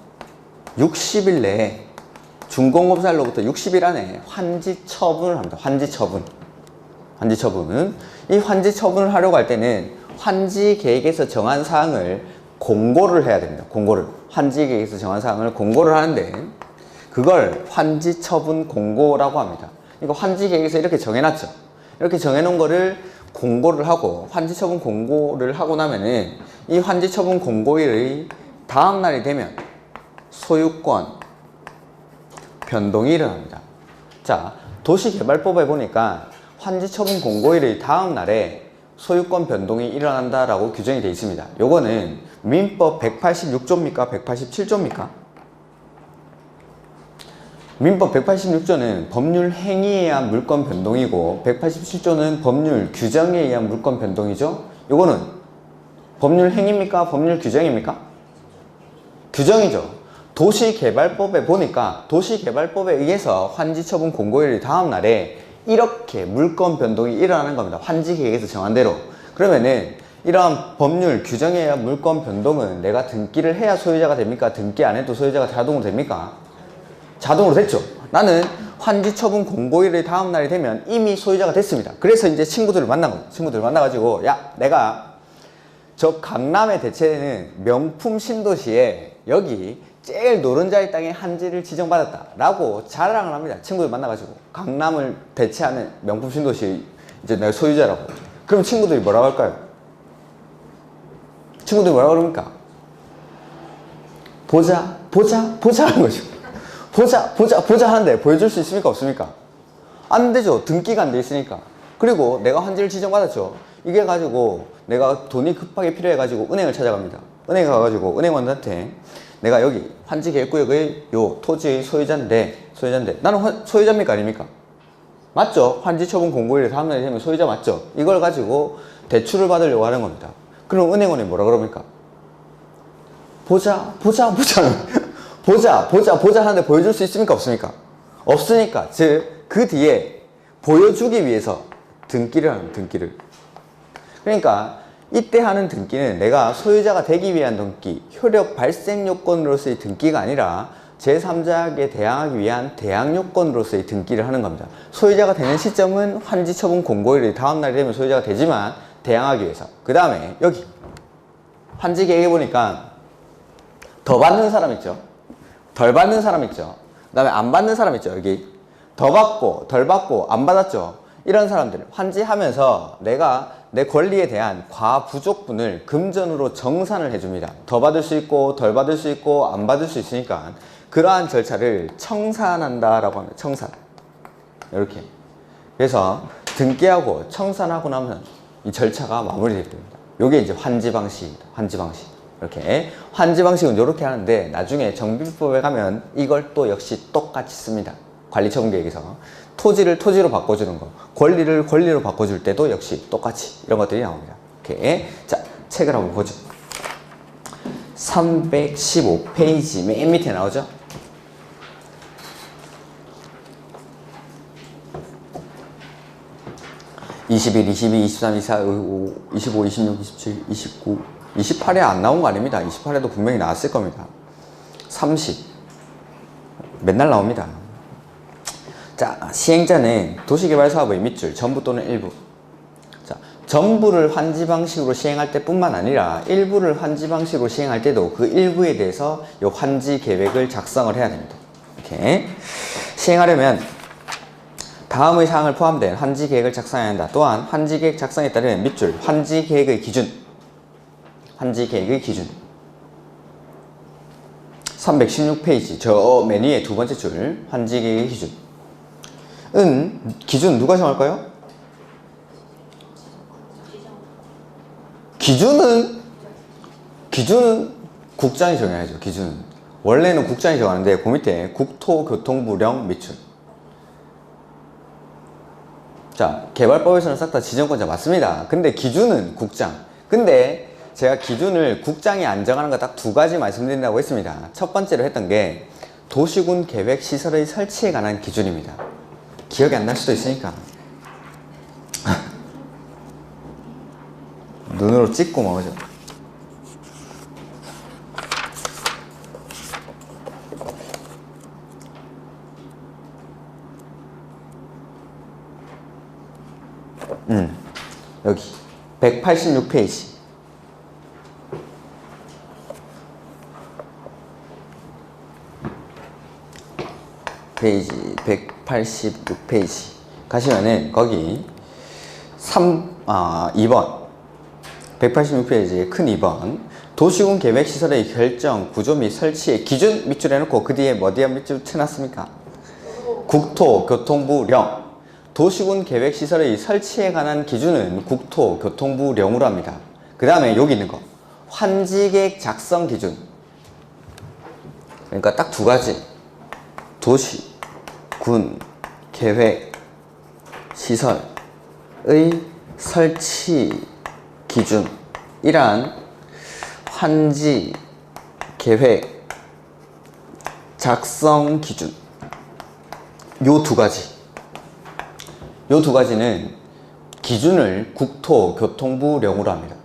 60일 내에 준공검사로부터 60일 안에 환지 처분을 합니다. 환지 처분. 환지 처분은 이 환지 처분을 하려고 할 때는 환지 계획에서 정한 사항을 공고를 해야 됩니다. 공고를. 환지 계획에서 정한 사항을 공고를 하는데 그걸 환지 처분 공고라고 합니다. 그러니까 환지 계획에서 이렇게 정해놨죠. 이렇게 정해놓은 거를 공고를 하고 환지 처분 공고를 하고 나면은 이 환지 처분 공고일의 다음 날이 되면 소유권 변동이 일어납니다. 자, 도시개발법에 보니까 환지 처분 공고일의 다음 날에 소유권 변동이 일어난다라고 규정이 되어 있습니다. 요거는 민법 186조입니까? 187조입니까? 민법 186조는 법률 행위에 의한 물권 변동이고 187조는 법률 규정에 의한 물권 변동이죠. 요거는 법률 행위입니까? 법률 규정입니까? 규정이죠. 도시개발법에 보니까 도시개발법에 의해서 환지처분 공고일 다음 날에 이렇게 물권 변동이 일어나는 겁니다. 환지계획에서 정한 대로. 그러면은 이러한 법률 규정에 의한 물권 변동은 내가 등기를 해야 소유자가 됩니까? 등기 안 해도 소유자가 자동으로 됩니까? 자동으로 됐죠. 나는 환지처분 공고일의 다음 날이 되면 이미 소유자가 됐습니다. 그래서 이제 친구들을 만난 거예요. 친구들을 만나가지고 야, 내가 저 강남에 대체되는 명품 신도시에 여기 제일 노른자리 땅에 한지를 지정받았다 라고 자랑을 합니다. 친구들 만나가지고 강남을 대체하는 명품 신도시 이제 내가 소유자라고. 그럼 친구들이 뭐라고 할까요? 친구들이 뭐라고 그럽니까? 보자 하는 거죠. 보자 하는데 보여줄 수 있습니까? 없습니까? 안 되죠. 등기가 안 돼 있으니까. 그리고 내가 환지를 지정받았죠. 이게 가지고 내가 돈이 급하게 필요해가지고 은행을 찾아갑니다. 은행에 가가지고 은행원한테 내가 여기 환지계획구역의 요 토지의 소유자인데 나는 소유자입니까? 아닙니까? 맞죠? 환지처분 공고일에 다음날이 되면 소유자 맞죠? 이걸 가지고 대출을 받으려고 하는 겁니다. 그럼 은행원이 뭐라 그럽니까? 보자 하는데 보여줄 수 있습니까? 없습니까? 없으니까, 즉 그 뒤에 보여주기 위해서 등기를 하는 등기를. 그러니까 이때 하는 등기는 내가 소유자가 되기 위한 등기, 효력 발생 요건으로서의 등기가 아니라 제3자에게 대항하기 위한 대항 요건으로서의 등기를 하는 겁니다. 소유자가 되는 시점은 환지 처분 공고일의 다음 날이 되면 소유자가 되지만 대항하기 위해서. 그 다음에 여기 환지 계획에 보니까 더 받는 사람 있죠. 덜 받는 사람 있죠. 그 다음에 안 받는 사람 있죠. 여기 더 받고 덜 받고 안 받았죠. 이런 사람들 환지하면서 내가 내 권리에 대한 과부족분을 금전으로 정산을 해줍니다. 더 받을 수 있고 덜 받을 수 있고 안 받을 수 있으니까 그러한 절차를 청산한다라고 합니다. 청산. 이렇게. 그래서 등기하고 청산하고 나면 이 절차가 마무리됩니다. 이게 이제 환지 방식입니다. 환지 방식. 이렇게. 환지 방식은 이렇게 하는데 나중에 정비법에 가면 이걸 또 역시 똑같이 씁니다. 관리처분계획에서. 토지를 토지로 바꿔주는 거, 권리를 권리로 바꿔줄 때도 역시 똑같이 이런 것들이 나옵니다. 이렇게. 자, 책을 한번 보죠. 315페이지 맨 밑에 나오죠? (21, 22, 23, 24, 25, 26, 27, 29, 28에 안 나온 거 아닙니다. 28에도 분명히 나왔을 겁니다. 30 맨날 나옵니다. 자, 시행자는 도시개발사업의 밑줄, 전부 또는 일부. 자, 전부를 환지 방식으로 시행할 때뿐만 아니라 일부를 환지 방식으로 시행할 때도 그 일부에 대해서 이 환지 계획을 작성을 해야 됩니다. 이렇게 시행하려면 다음의 사항을 포함된 환지 계획을 작성해야 한다. 또한 환지 계획 작성에 따른 밑줄, 환지 계획의 기준. 환지 계획의 기준. 316페이지 저 맨 위에 두 번째 줄, 환지 계획의 기준. 기준 누가 정할까요? 기준은 국장이 정해야죠. 기준은 원래는 국장이 정하는데 그 밑에 국토교통부령 밑줄. 자, 개발법에서는 싹 다 지정권자 맞습니다. 근데 기준은 국장. 근데 제가 기준을 국장이 안 정하는 거 딱 두 가지 말씀드린다고 했습니다. 첫 번째로 했던 게 도시군 계획 시설의 설치에 관한 기준입니다. 기억이 안 날 수도 있으니까 눈으로 찍고 먹으죠. 여기 186페이지 페이지 186페이지 가시면은 거기 2번 186페이지의 큰 2번 도시군 계획시설의 결정, 구조 및 설치의 기준 밑줄 해놓고 그 뒤에 뭐 뒤에 밑줄 쳐놨습니까? 국토교통부령. 도시군 계획시설의 설치에 관한 기준은 국토교통부령으로 합니다. 그 다음에 여기 있는 거 환지계획 작성 기준. 그러니까 딱 두 가지. 도시, 군, 계획, 시설의 설치 기준이란 환지, 계획, 작성 기준. 요 두 가지. 요 두 가지는 기준을 국토교통부령으로 합니다.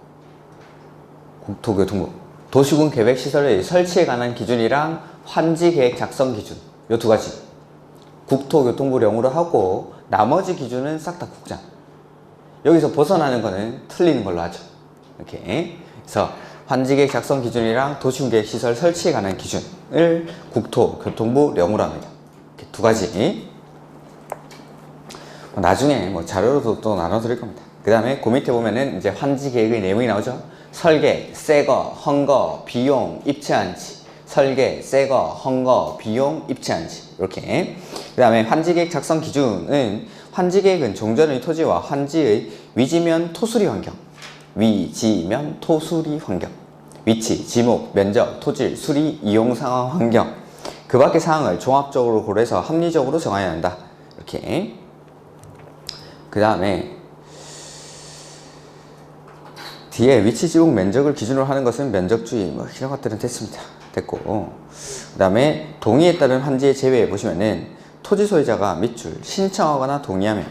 국토교통부. 도시군 계획시설의 설치에 관한 기준이랑 환지계획 작성 기준. 요 두 가지. 국토교통부령으로 하고 나머지 기준은 싹 다 국장. 여기서 벗어나는 거는 틀리는 걸로 하죠. 이렇게. 그래서 환지계획 작성 기준이랑 도시군 계획시설 설치에 관한 기준을 국토교통부령으로 합니다. 이렇게 두 가지. 나중에 뭐 자료로도 또 나눠드릴 겁니다. 그 다음에 그 밑에 보면은 이제 환지계획의 내용이 나오죠. 설계, 새거, 헝거, 비용, 입체한지. 설계, 새거, 헝거, 비용, 입체한지. 이렇게. 그 다음에 환지계획 작성 기준은 환지계획은 종전의 토지와 환지의 위지면 토수리 환경. 위지면 토수리 환경. 위치, 지목, 면적, 토질, 수리, 이용 상황 환경. 그 밖의 사항을 종합적으로 고려해서 합리적으로 정해야 한다. 이렇게. 그 다음에 뒤에 위치, 지목, 면적을 기준으로 하는 것은 면적주의 뭐 이런 것들은 됐습니다. 됐고 그 다음에 동의에 따른 환지의 제외에 보시면은 토지 소유자가 밑줄 신청하거나 동의하면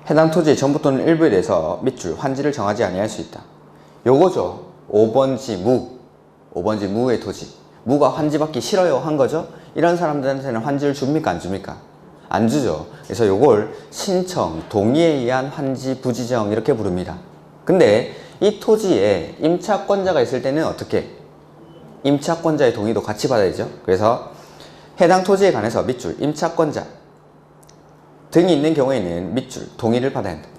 해당 토지의 전부 또는 일부에 대해서 밑줄 환지를 정하지 아니할 수 있다. 요거죠. 5번지 무. 5번지 무의 토지. 무가 환지받기 싫어요 한 거죠. 이런 사람들한테는 환지를 줍니까 안 줍니까? 안 주죠. 그래서 요걸 신청, 동의에 의한 환지 부지정 이렇게 부릅니다. 근데 이 토지에 임차권자가 있을 때는 어떻게? 임차권자의 동의도 같이 받아야죠. 그래서 해당 토지에 관해서 밑줄 임차권자 등이 있는 경우에는 밑줄 동의를 받아야 한다.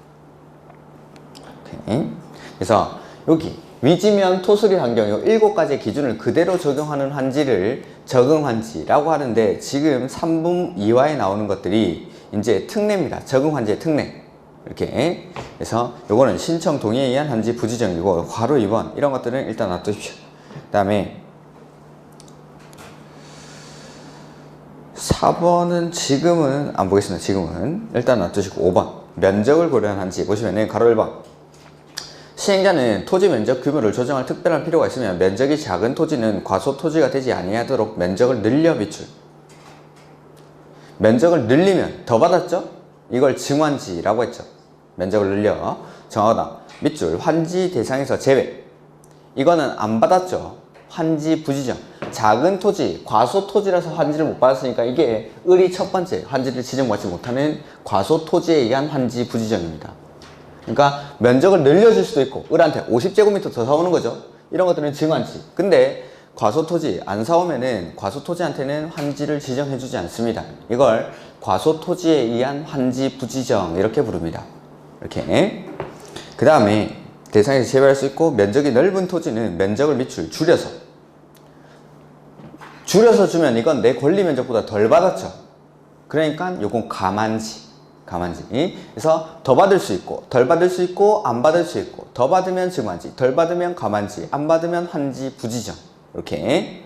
오케이. 그래서 여기 위지면 토수리 환경 7가지의 기준을 그대로 적용하는 환지를 적응환지라고 하는데 지금 3분 2화에 나오는 것들이 이제 특례입니다. 적응환지의 특례. 이렇게. 그래서 요거는 신청 동의에 의한 환지 부지정이고 괄호 2번 이런 것들은 일단 놔두십시오. 그 다음에 4번은 지금은 안 보겠습니다. 지금은 일단 놔두시고 5번 면적을 고려한 환지 보시면은 괄호 1번 시행자는 토지 면적 규모를 조정할 특별한 필요가 있으면 면적이 작은 토지는 과소 토지가 되지 아니하도록 면적을 늘려 밑줄. 면적을 늘리면 더 받았죠? 이걸 증환지라고 했죠. 면적을 늘려 정하다 밑줄 환지 대상에서 제외. 이거는 안 받았죠. 환지 부지정. 작은 토지, 과소 토지라서 환지를 못 받았으니까 이게 을이 첫 번째 환지를 지정받지 못하는 과소 토지에 의한 환지 부지정입니다. 그러니까 면적을 늘려줄 수도 있고 을한테 50제곱미터 더 사오는 거죠. 이런 것들은 증환지. 근데 과소토지 안 사오면은 과소토지한테는 환지를 지정해주지 않습니다. 이걸 과소토지에 의한 환지 부지정 이렇게 부릅니다. 이렇게. 그 다음에 대상에서 제외할 수 있고 면적이 넓은 토지는 면적을 밑줄 줄여서 주면 이건 내 권리 면적보다 덜 받았죠. 그러니까 요건 가만지. 그래서 더 받을 수 있고 덜 받을 수 있고 안 받을 수 있고 더 받으면 증환지 덜 받으면 가만지 안 받으면 환지 부지정 이렇게.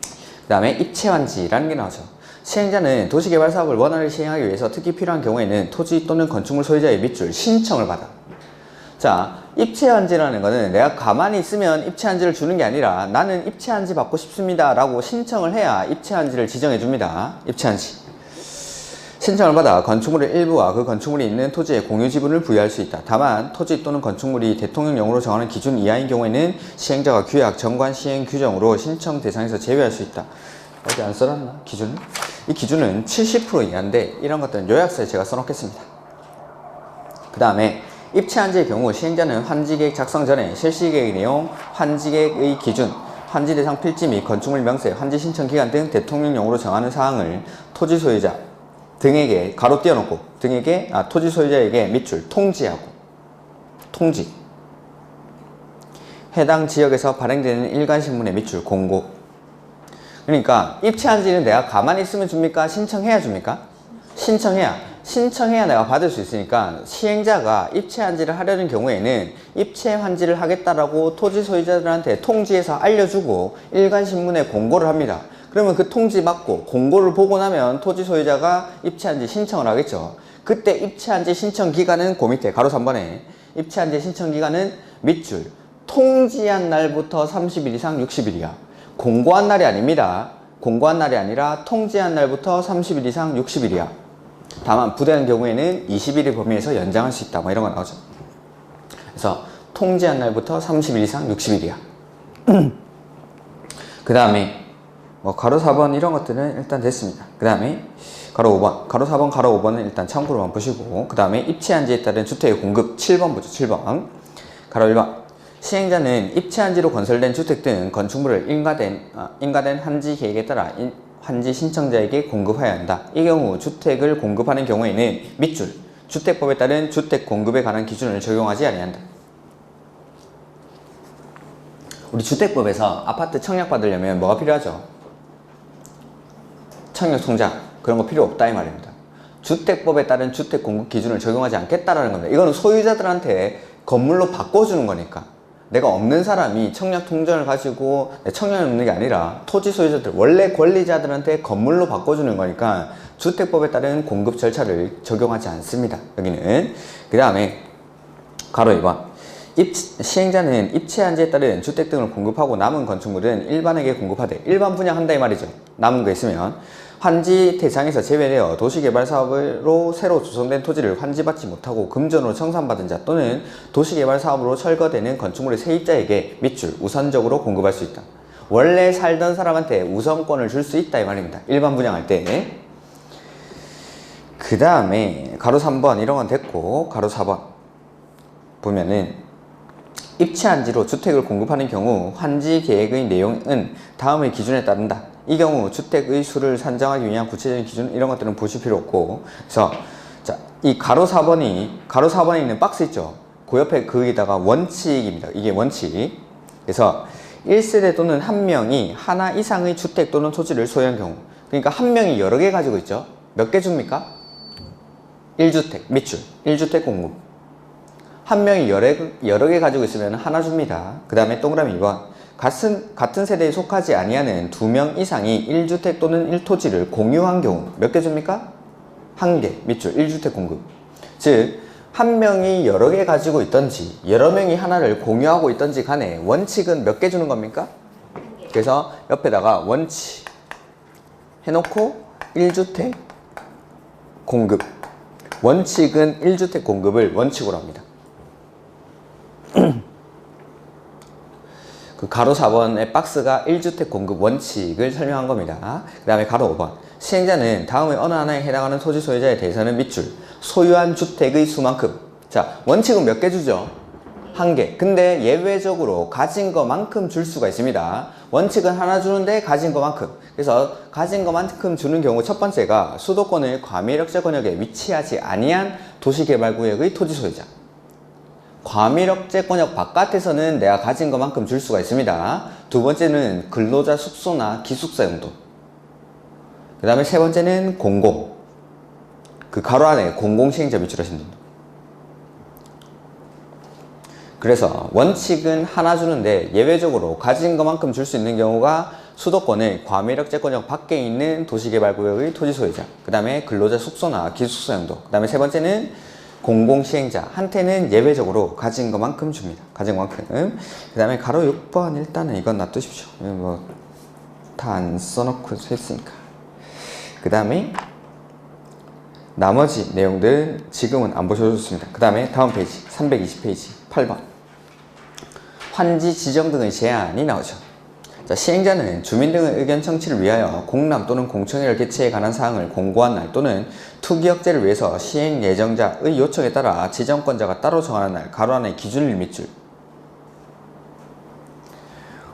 그 다음에 입체환지라는 게 나오죠. 시행자는 도시개발 사업을 원활히 시행하기 위해서 특히 필요한 경우에는 토지 또는 건축물 소유자의 밑줄 신청을 받아. 자, 입체환지라는 거는 내가 가만히 있으면 입체환지를 주는 게 아니라 나는 입체환지 받고 싶습니다 라고 신청을 해야 입체환지를 지정해 줍니다. 입체환지 신청을 받아 건축물의 일부와 그 건축물이 있는 토지에 공유 지분을 부여할 수 있다. 다만 토지 또는 건축물이 대통령령으로 정하는 기준 이하인 경우에는 시행자가 규약, 정관, 시행 규정으로 신청 대상에서 제외할 수 있다. 어디 안 써놨나? 기준을? 이 기준은 70% 이하인데 이런 것들은 요약서에 제가 써놓겠습니다. 그 다음에 입체환지의 경우 시행자는 환지계획 작성 전에 실시계획 내용, 환지계획의 기준, 환지 대상 필지 및 건축물 명세, 환지 신청 기간 등 대통령령으로 정하는 사항을 토지 소유자 등에게 가로 띄워놓고 등에게 토지 소유자에게 밑줄 통지하고 통지 해당 지역에서 발행되는 일간신문의 밑줄 공고. 그러니까 입체환지는 내가 가만히 있으면 줍니까? 신청해야 줍니까? 신청해야 내가 받을 수 있으니까 시행자가 입체환지를 하려는 경우에는 입체환지를 하겠다라고 토지 소유자들한테 통지해서 알려주고 일간신문에 공고를 합니다. 그러면 그 통지 받고 공고를 보고 나면 토지 소유자가 입체환지 신청을 하겠죠. 그때 입체환지 신청 기간은 그 밑에 가로 3번에 입체환지 신청 기간은 밑줄 통지한 날부터 30일 이상 60일이야. 공고한 날이 아닙니다. 공고한 날이 아니라 통지한 날부터 30일 이상 60일이야. 다만 부대한 경우에는 20일의 범위에서 연장할 수 있다. 뭐 이런 거 나오죠. 그래서 통지한 날부터 30일 이상 60일이야. 그 다음에 가로 4번 이런 것들은 일단 됐습니다. 그 다음에 가로 5번, 가로 4번, 가로 5번은 일단 참고로만 보시고 그 다음에 입체환지에 따른 주택의 공급 7번 보죠. 7번 가로 1번 시행자는 입체환지로 건설된 주택 등 건축물을 인가된 환지 계획에 따라 환지 신청자에게 공급해야 한다. 이 경우 주택을 공급하는 경우에는 밑줄 주택법에 따른 주택 공급에 관한 기준을 적용하지 아니한다. 우리 주택법에서 아파트 청약 받으려면 뭐가 필요하죠? 청약 통장 그런 거 필요 없다 이 말입니다. 주택법에 따른 주택 공급 기준을 적용하지 않겠다라는 겁니다. 이거는 소유자들한테 건물로 바꿔주는 거니까 내가 없는 사람이 청약 통장을 가지고 청약이 없는 게 아니라 토지 소유자들 원래 권리자들한테 건물로 바꿔주는 거니까 주택법에 따른 공급 절차를 적용하지 않습니다. 여기는. 그 다음에 가로 2번 시행자는 입체 한지에 따른 주택 등을 공급하고 남은 건축물은 일반에게 공급하되 일반 분양한다 이 말이죠. 남은 거 있으면 환지 대상에서 제외되어 도시개발 사업으로 새로 조성된 토지를 환지받지 못하고 금전으로 청산받은 자 또는 도시개발 사업으로 철거되는 건축물의 세입자에게 밑줄 우선적으로 공급할 수 있다. 원래 살던 사람한테 우선권을 줄 수 있다 이 말입니다. 일반 분양할 때. 그 다음에 가로 3번 이런 건 됐고 가로 4번 보면은 입체 한지로 주택을 공급하는 경우 환지 계획의 내용은 다음의 기준에 따른다. 이 경우 주택의 수를 산정하기 위한 구체적인 기준 이런 것들은 보실 필요 없고 그래서 자, 이 가로 4번에 있는 박스 있죠. 그 옆에 거기다가 원칙입니다. 이게 원칙. 그래서 1세대 또는 한 명이 하나 이상의 주택 또는 토지를 소유한 경우 그러니까 한 명이 여러 개 가지고 있죠. 몇 개 줍니까? 1주택 밑줄 1주택 공급 한 명이 여러 개 가지고 있으면 하나 줍니다. 그 다음에 동그라미 2번 같은 세대에 속하지 아니하는 2명 이상이 1주택 또는 1토지를 공유한 경우 몇 개 줍니까? 1개 밑줄 1주택 공급 즉 한 명이 여러 개 가지고 있던지 여러 명이 하나를 공유하고 있던지 간에 원칙은 몇 개 주는 겁니까? 그래서 옆에다가 원칙 해놓고 1주택 공급 원칙은 1주택 공급을 원칙으로 합니다. 그 가로 4번의 박스가 1주택 공급 원칙을 설명한 겁니다. 그 다음에 가로 5번 시행자는 다음의 어느 하나에 해당하는 토지 소유자에 대해서는 밑줄 소유한 주택의 수만큼 자 원칙은 몇 개 주죠? 1개. 근데 예외적으로 가진 것만큼 줄 수가 있습니다. 원칙은 하나 주는데 가진 것만큼. 그래서 가진 것만큼 주는 경우 첫 번째가 수도권의 과밀억제 권역에 위치하지 아니한 도시개발구역의 토지 소유자. 과밀억제 권역 바깥에서는 내가 가진 것만큼 줄 수가 있습니다. 두 번째는 근로자 숙소나 기숙사 용도. 그 다음에 세 번째는 공공. 그 가로 안에 공공시행자 밑줄하시면 됩니다. 그래서 원칙은 하나 주는데 예외적으로 가진 것만큼 줄 수 있는 경우가 수도권의 과밀억제권역 밖에 있는 도시개발구역의 토지 소유자 그 다음에 근로자 숙소나 기숙사 용도 그 다음에 세 번째는 공공시행자 한테는 예외적으로 가진 것만큼 줍니다. 가진 것만큼 그 다음에 가로 6번 일단은 이건 놔두십시오. 뭐 다 안 써놓고 했으니까 그 다음에 나머지 내용들은 지금은 안 보셔도 좋습니다. 그 다음에 다음 페이지 320페이지 8번 환지 지정 등의 제한이 나오죠. 자, 시행자는 주민 등의 의견 청취를 위하여 공람 또는 공청회를 개최에 관한 사항을 공고한 날 또는 투기 억제를 위해서 시행 예정자의 요청에 따라 지정권자가 따로 정하는 날 가로 안에 기준일 밑줄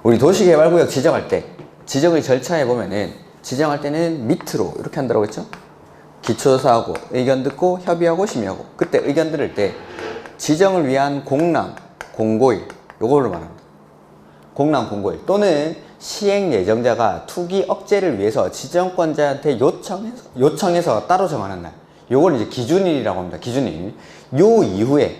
우리 도시개발구역 지정할 때 지정의 절차에 보면은 지정할 때는 밑으로 이렇게 한다고 했죠. 기초조사하고 의견 듣고 협의하고 심의하고 그때 의견 들을 때 지정을 위한 공람, 공고일 요걸로 말합니다. 공람, 공고일 또는 시행 예정자가 투기 억제를 위해서 지정권자한테 요청해서 따로 정하는 날 요걸 이제 기준일이라고 합니다. 기준일 요 이후에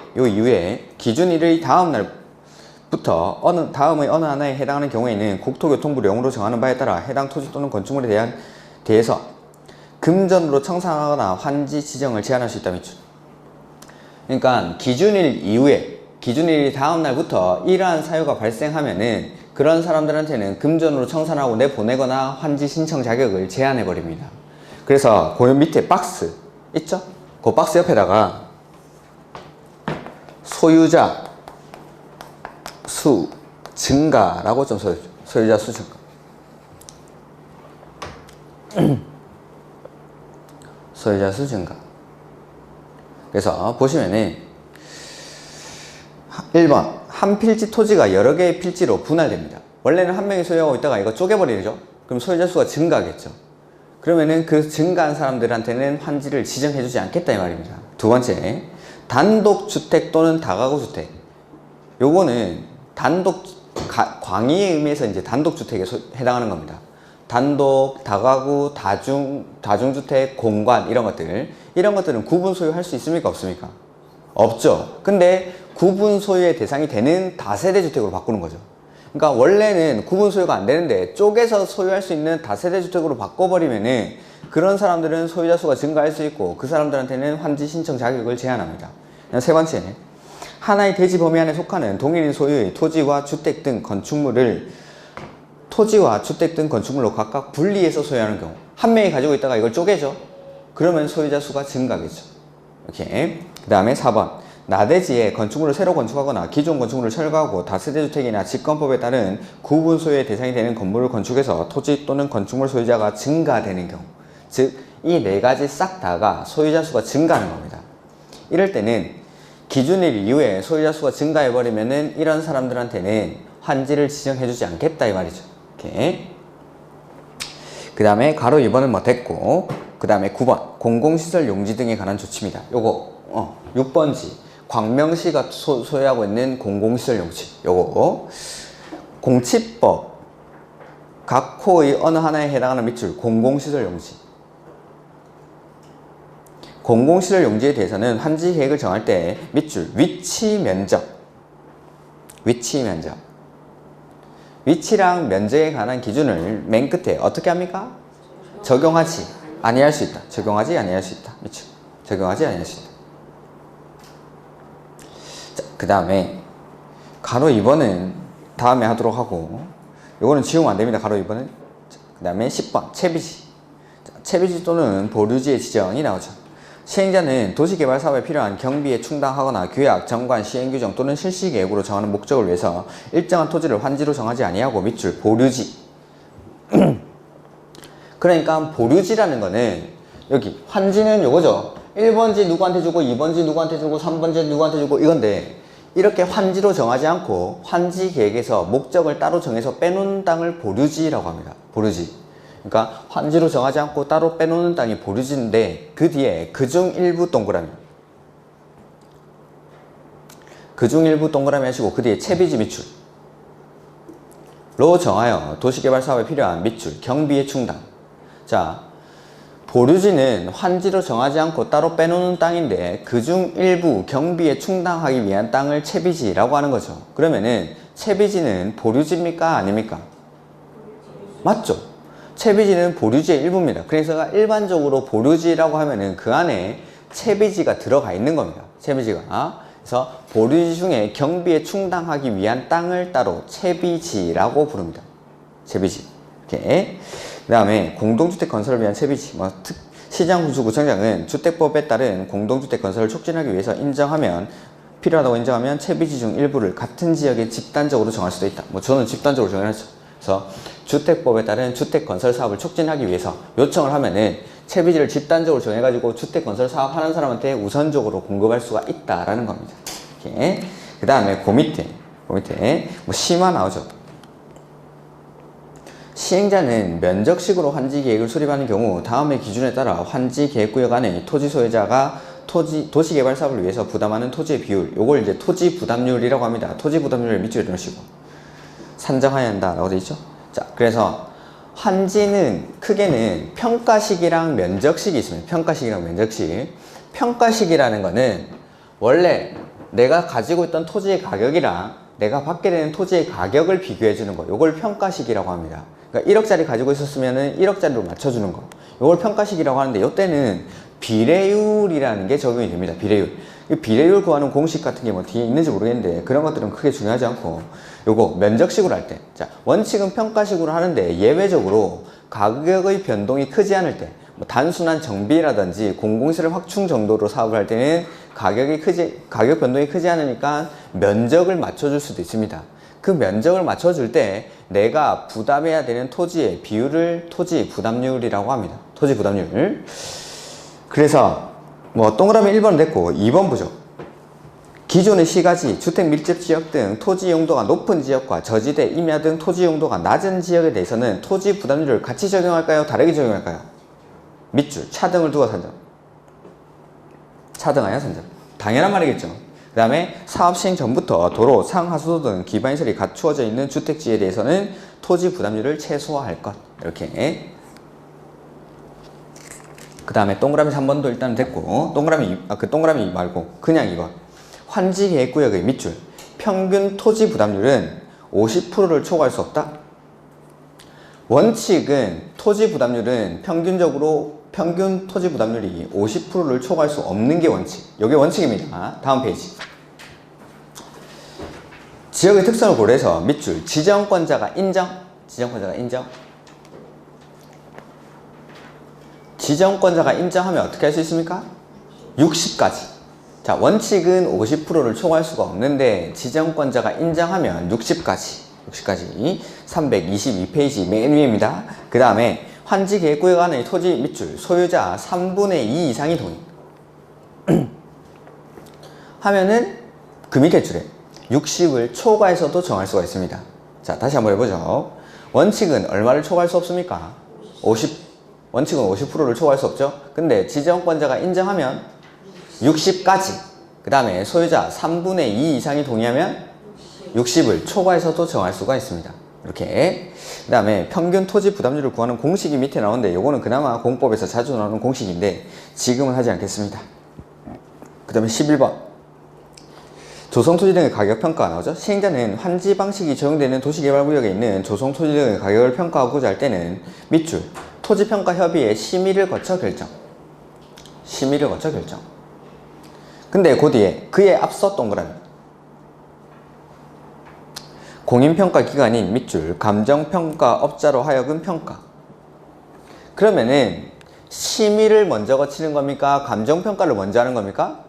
기준일의 다음 날부터 다음의 어느 하나에 해당하는 경우에는 국토교통부령으로 정하는 바에 따라 해당 토지 또는 건축물에 대해서 금전으로 청산하거나 환지 지정을 제한할 수 있다는 거죠. 그러니까 기준일이 다음 날부터 이러한 사유가 발생하면은 그런 사람들한테는 금전으로 청산하고 내보내거나 환지 신청 자격을 제한해 버립니다. 그래서 그 밑에 박스 있죠? 그 박스 옆에다가 소유자 수 증가라고 좀 써주죠. 소유자 수 증가. 소유자 수 증가. 그래서 보시면은 1번 한 필지 토지가 여러 개의 필지로 분할됩니다. 원래는 한 명이 소유하고 있다가 이거 쪼개버리죠. 그럼 소유자 수가 증가하겠죠. 그러면은 그 증가한 사람들한테는 환지를 지정해주지 않겠다 이 말입니다. 두 번째 단독주택 또는 다가구주택 요거는 광의의 의미에서 이제 단독주택에 해당하는 겁니다. 단독, 다가구, 다중주택, 공관 이런 것들은 구분 소유할 수 있습니까? 없습니까? 없죠. 근데 구분 소유의 대상이 되는 다세대 주택으로 바꾸는 거죠. 그러니까 원래는 구분 소유가 안 되는데 쪼개서 소유할 수 있는 다세대 주택으로 바꿔버리면은 그런 사람들은 소유자 수가 증가할 수 있고 그 사람들한테는 환지 신청 자격을 제한합니다. 세 번째, 하나의 대지 범위 안에 속하는 동일인 소유의 토지와 주택 등 건축물을 각각 분리해서 소유하는 경우, 한 명이 가지고 있다가 이걸 쪼개죠. 그러면 소유자 수가 증가하겠죠. 이렇게. 그 다음에 4번. 나대지에 건축물을 새로 건축하거나 기존 건축물을 철거하고 다세대주택이나 직권법에 따른 구분 소유의 대상이 되는 건물을 건축해서 토지 또는 건축물 소유자가 증가되는 경우, 즉 이 네 가지 싹 다가 소유자 수가 증가하는 겁니다. 이럴 때는 기준일 이후에 소유자 수가 증가해버리면은 이런 사람들한테는 환지를 지정해주지 않겠다 이 말이죠. 이렇게. 그 다음에 가로 2번은 뭐 됐고, 그 다음에 9번 공공시설 용지 등에 관한 조치입니다. 요거 6번지 광명시가 소유하고 있는 공공시설 용지, 요거 공치법 각 호의 어느 하나에 해당하는 밑줄 공공시설 용지. 공공시설 용지에 대해서는 환지 계획을 정할 때 밑줄 위치 면적, 위치랑 면적에 관한 기준을 맨 끝에 어떻게 합니까? 적용하지 아니할 수 있다. 적용하지 아니할 수 있다. 밑줄 적용하지 아니할 수 있다. 자, 그 다음에 가로 2번은 다음에 하도록 하고, 요거는 지우면 안 됩니다. 가로 2번은. 그 다음에 10번 채비지. 채비지 또는 보류지의 지정이 나오죠. 시행자는 도시개발 사업에 필요한 경비에 충당하거나 규약, 정관, 시행규정 또는 실시계획으로 정하는 목적을 위해서 일정한 토지를 환지로 정하지 아니하고 밑줄 보류지. 그러니까 보류지라는 거는 여기 환지는 요거죠. 1번지 누구한테 주고 2번지 누구한테 주고 3번지 누구한테 주고 이건데, 이렇게 환지로 정하지 않고 환지 계획에서 목적을 따로 정해서 빼놓은 땅을 보류지라고 합니다. 보류지. 그러니까 환지로 정하지 않고 따로 빼놓는 땅이 보류지인데, 그 뒤에 그중 일부 동그라미 하시고 그 뒤에 채비지 밑줄로 정하여 도시개발 사업에 필요한 밑줄 경비의 충당. 자, 보류지는 환지로 정하지 않고 따로 빼놓는 땅인데 그중 일부 경비에 충당하기 위한 땅을 채비지라고 하는 거죠. 그러면은 채비지는 보류지입니까 아닙니까? 맞죠? 채비지는 보류지의 일부입니다. 그래서 일반적으로 보류지라고 하면은 그 안에 채비지가 들어가 있는 겁니다. 채비지가. 그래서 보류지 중에 경비에 충당하기 위한 땅을 따로 채비지라고 부릅니다. 채비지. 이렇게. 그 다음에 공동주택 건설을 위한 채비지. 시장군수구청장은 주택법에 따른 공동주택 건설을 촉진하기 위해서 필요하다고 인정하면 채비지 중 일부를 같은 지역에 집단적으로 정할 수도 있다. 저는 집단적으로 정해놨죠. 그래서 주택법에 따른 주택 건설 사업을 촉진하기 위해서 요청을 하면은 채비지를 집단적으로 정해가지고 주택 건설 사업 하는 사람한테 우선적으로 공급할 수가 있다라는 겁니다. 이렇게. 그 다음에 그 밑에 심화 나오죠. 시행자는 면적식으로 환지 계획을 수립하는 경우 다음의 기준에 따라 환지 계획구역 안에 토지 소유자가 도시개발 사업을 위해서 부담하는 토지의 비율, 요걸 이제 토지 부담률이라고 합니다. 토지 부담률을 밑줄에 넣으시고 산정해야 한다라고 되어 있죠. 자, 그래서 환지는 크게는 평가식이랑 면적식이 있습니다. 평가식이랑 면적식. 평가식이라는 거는 원래 내가 가지고 있던 토지의 가격이랑 내가 받게 되는 토지의 가격을 비교해 주는 거, 요걸 평가식이라고 합니다. 그러니까 1억짜리 가지고 있었으면은 1억짜리로 맞춰주는 거, 요걸 평가식이라고 하는데, 요때는 비례율이라는 게 적용이 됩니다. 비례율 구하는 공식 같은 게 뭐 뒤에 있는지 모르겠는데, 그런 것들은 크게 중요하지 않고, 요거 면적식으로 할 때, 자, 원칙은 평가식으로 하는데 예외적으로 가격의 변동이 크지 않을 때, 뭐 단순한 정비라든지 공공시설 확충 정도로 사업을 할 때는 가격 변동이 크지 않으니까 면적을 맞춰줄 수도 있습니다. 그 면적을 맞춰줄 때 내가 부담해야 되는 토지의 비율을 토지 부담률이라고 합니다. 토지 부담률. 그래서 뭐 동그라미 1번은 됐고 2번 보죠. 기존의 시가지, 주택 밀집 지역 등 토지 용도가 높은 지역과 저지대, 임야 등 토지 용도가 낮은 지역에 대해서는 토지 부담률을 같이 적용할까요? 다르게 적용할까요? 밑줄, 차등을 두어 산정. 차등하여 산정. 당연한 말이겠죠. 그 다음에 사업 시행 전부터 도로, 상하수도 등 기반시설이 갖추어져 있는 주택지에 대해서는 토지 부담률을 최소화할 것. 이렇게. 그 다음에 동그라미 3번도 일단 됐고, 동그라미 말고 그냥 2번. 환지 계획구역의 밑줄. 평균 토지 부담률은 50%를 초과할 수 없다. 원칙은 토지 부담률은 평균 토지 부담률이 50%를 초과할 수 없는 게 원칙. 이게 원칙입니다. 다음 페이지. 지역의 특성을 고려해서 밑줄 지정권자가 인정. 지정권자가 인정하면 어떻게 할 수 있습니까? 60까지. 자, 원칙은 50%를 초과할 수가 없는데 지정권자가 인정하면 60까지 322페이지 맨 위입니다. 그 다음에 환지계획구역 안의 토지 밑줄 소유자 3분의 2 이상이 동의 하면은 그 밑에 줄에 60을 초과해서도 정할 수가 있습니다. 자, 다시 한번 해보죠. 원칙은 얼마를 초과할 수 없습니까? 원칙은 50%를 초과할 수 없죠. 근데 지정권자가 인정하면 60까지, 그 다음에 소유자 3분의 2 이상이 동의하면 60을 초과해서도 정할 수가 있습니다. 이렇게. 그 다음에 평균 토지 부담률을 구하는 공식이 밑에 나오는데 요거는 그나마 공법에서 자주 나오는 공식인데 지금은 하지 않겠습니다. 그 다음에 11번 조성토지 등의 가격평가가 나오죠. 시행자는 환지 방식이 적용되는 도시개발구역에 있는 조성토지 등의 가격을 평가하고자 할 때는 밑줄 토지평가협의회 심의를 거쳐 결정. 근데 그 뒤에 그에 앞서 동그라미 공인평가기관인 밑줄 감정평가업자로 하여금 평가. 그러면은 심의를 먼저 거치는 겁니까? 감정평가를 먼저 하는 겁니까?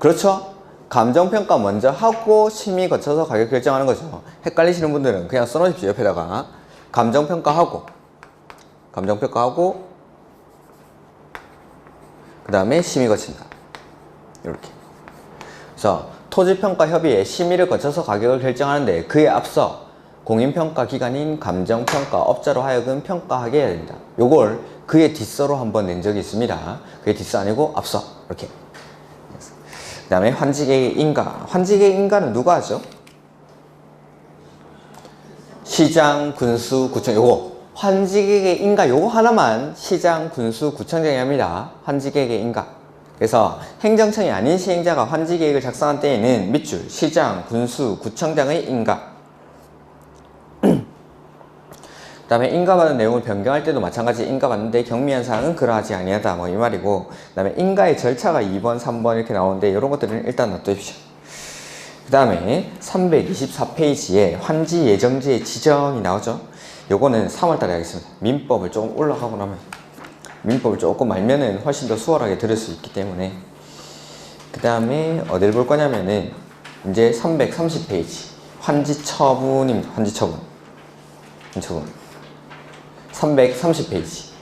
그렇죠? 감정평가 먼저 하고 심의 거쳐서 가격 결정하는 거죠. 헷갈리시는 분들은 그냥 써놓으십시오. 옆에다가 감정평가하고 그 다음에 심의 거친다. 이렇게. 그래서 토지평가협의회 심의를 거쳐서 가격을 결정하는데 그에 앞서 공인평가기관인 감정평가업자로 하여금 평가하게 해야 됩니다. 요걸 그의 뒷서로 한번 낸 적이 있습니다. 그의 뒷서 아니고 앞서. 이렇게. 그 다음에 환지계획 인가. 환지계획 인가는 누가 하죠? 시장, 군수, 구청. 요거 환지계획 인가 요거 하나만 시장, 군수, 구청장이 합니다. 환지계획 인가. 그래서 행정청이 아닌 시행자가 환지계획을 작성한 때에는 밑줄 시장, 군수, 구청장의 인가. 그 다음에 인가받은 내용을 변경할 때도 마찬가지 인가받는데 경미한 사항은 그러하지 아니하다 뭐 이 말이고, 그 다음에 인가의 절차가 2번, 3번 이렇게 나오는데 이런 것들은 일단 놔두십시오. 그 다음에 324페이지에 환지 예정지의 지정이 나오죠. 요거는 3월달에 하겠습니다. 민법을 조금 올라가고 나면 민법을 조금 알면은 훨씬 더 수월하게 들을 수 있기 때문에. 그 다음에 어딜 볼 거냐면은 이제 330페이지 환지처분입니다. 환지처분 330페이지.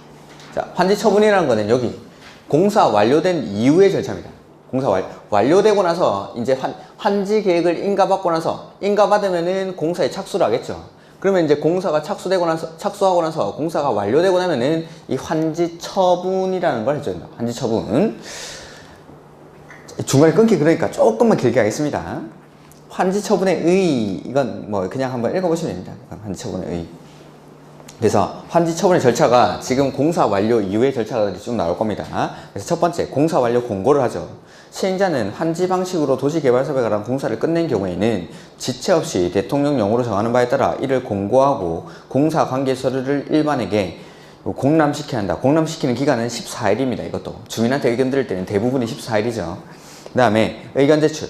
자, 환지처분이라는 거는 여기 공사 완료된 이후의 절차입니다. 공사 완료되고 나서 이제 환지 계획을 인가받고 나서 인가받으면은 공사에 착수를 하겠죠. 그러면 이제 공사가 착수하고 나서 공사가 완료되고 나면은 이 환지 처분이라는 걸 해줘야 된다. 환지 처분. 중간에 끊기 그러니까 조금만 길게 하겠습니다. 환지 처분의 의, 이건 뭐 그냥 한번 읽어보시면 됩니다. 환지 처분의 의. 그래서 환지 처분의 절차가 지금 공사 완료 이후의 절차가 쭉 나올 겁니다. 그래서 첫 번째, 공사 완료 공고를 하죠. 시행자는 환지 방식으로 도시개발사업에 관한 공사를 끝낸 경우에는 지체 없이 대통령령으로 정하는 바에 따라 이를 공고하고 공사 관계 서류를 일반에게 공람시켜야 한다. 공람시키는 기간은 14일입니다. 이것도 주민한테 의견 들을 때는 대부분이 14일이죠. 그 다음에 의견 제출.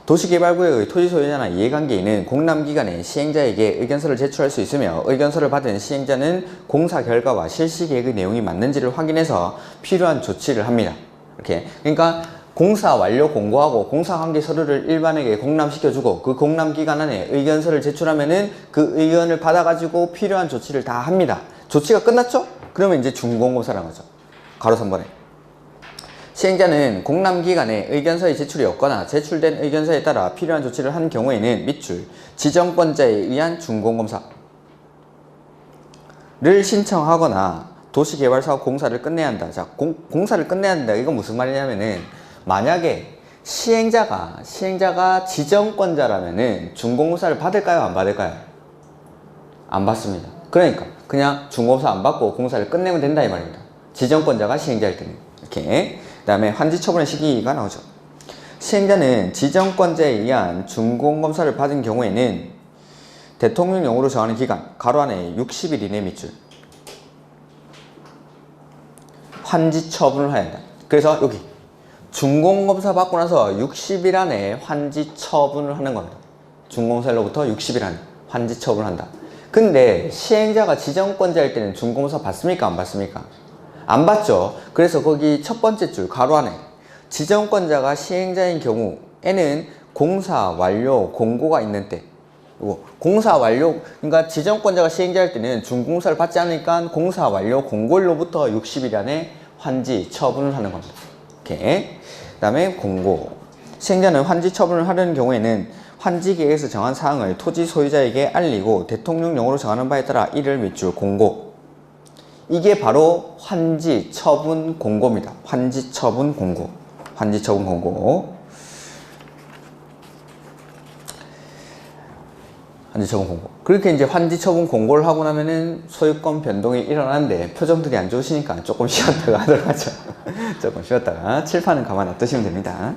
도시개발구역의 토지 소유자나 이해관계인은 공람기간에 시행자에게 의견서를 제출할 수 있으며 의견서를 받은 시행자는 공사 결과와 실시계획의 내용이 맞는지를 확인해서 필요한 조치를 합니다. 이렇게. 그러니까 공사 완료 공고하고 공사관계 서류를 일반에게 공람시켜주고 그 공람기간 안에 의견서를 제출하면은 그 의견을 받아가지고 필요한 조치를 다 합니다. 조치가 끝났죠? 그러면 이제 준공검사라는 거죠. 가로 3번에. 시행자는 공람기간에 의견서의 제출이 없거나 제출된 의견서에 따라 필요한 조치를 한 경우에는 밑줄 지정권자에 의한 준공검사를 신청하거나 도시개발사업 공사를 끝내야 한다. 자, 공사를 끝내야 한다. 이건 무슨 말이냐면은 만약에 시행자가 지정권자라면은 준공검사를 받을까요? 안 받을까요? 안 받습니다. 그러니까 그냥 준공검사 안 받고 공사를 끝내면 된다 이 말입니다. 지정권자가 시행자일 때는. 이렇게. 그 다음에 환지처분의 시기가 나오죠. 시행자는 지정권자에 의한 준공검사를 받은 경우에는 대통령령으로 정하는 기간 가로 안에 60일 이내 밑줄 환지처분을 해야 한다. 그래서 여기 준공검사 받고 나서 60일 안에 환지 처분을 하는 겁니다. 준공사일로부터 60일 안에 환지 처분을 한다. 근데 시행자가 지정권자일 때는 준공사 받습니까? 안 받습니까? 안 받죠. 그래서 거기 첫 번째 줄 가로 안에 지정권자가 시행자인 경우에는 공사 완료 공고가 있는 때, 공사 완료, 그러니까 지정권자가 시행자일 때는 준공사를 받지 않으니까 공사 완료 공고일로부터 60일 안에 환지 처분을 하는 겁니다. 이렇게. 그 다음에 공고. 시행자는 환지 처분을 하려는 경우에는 환지 계획에서 정한 사항을 토지 소유자에게 알리고 대통령령으로 정하는 바에 따라 이를 밑줄 공고. 이게 바로 환지 처분 공고입니다. 환지 처분 공고. 환지 처분 공고. 환지 처분 공고. 그렇게 이제 환지 처분 공고를 하고 나면은 소유권 변동이 일어나는데 표정들이 안 좋으시니까 조금 쉬었다가 하도록 하죠. 조금 쉬었다가 칠판은 가만 놔두시면 됩니다.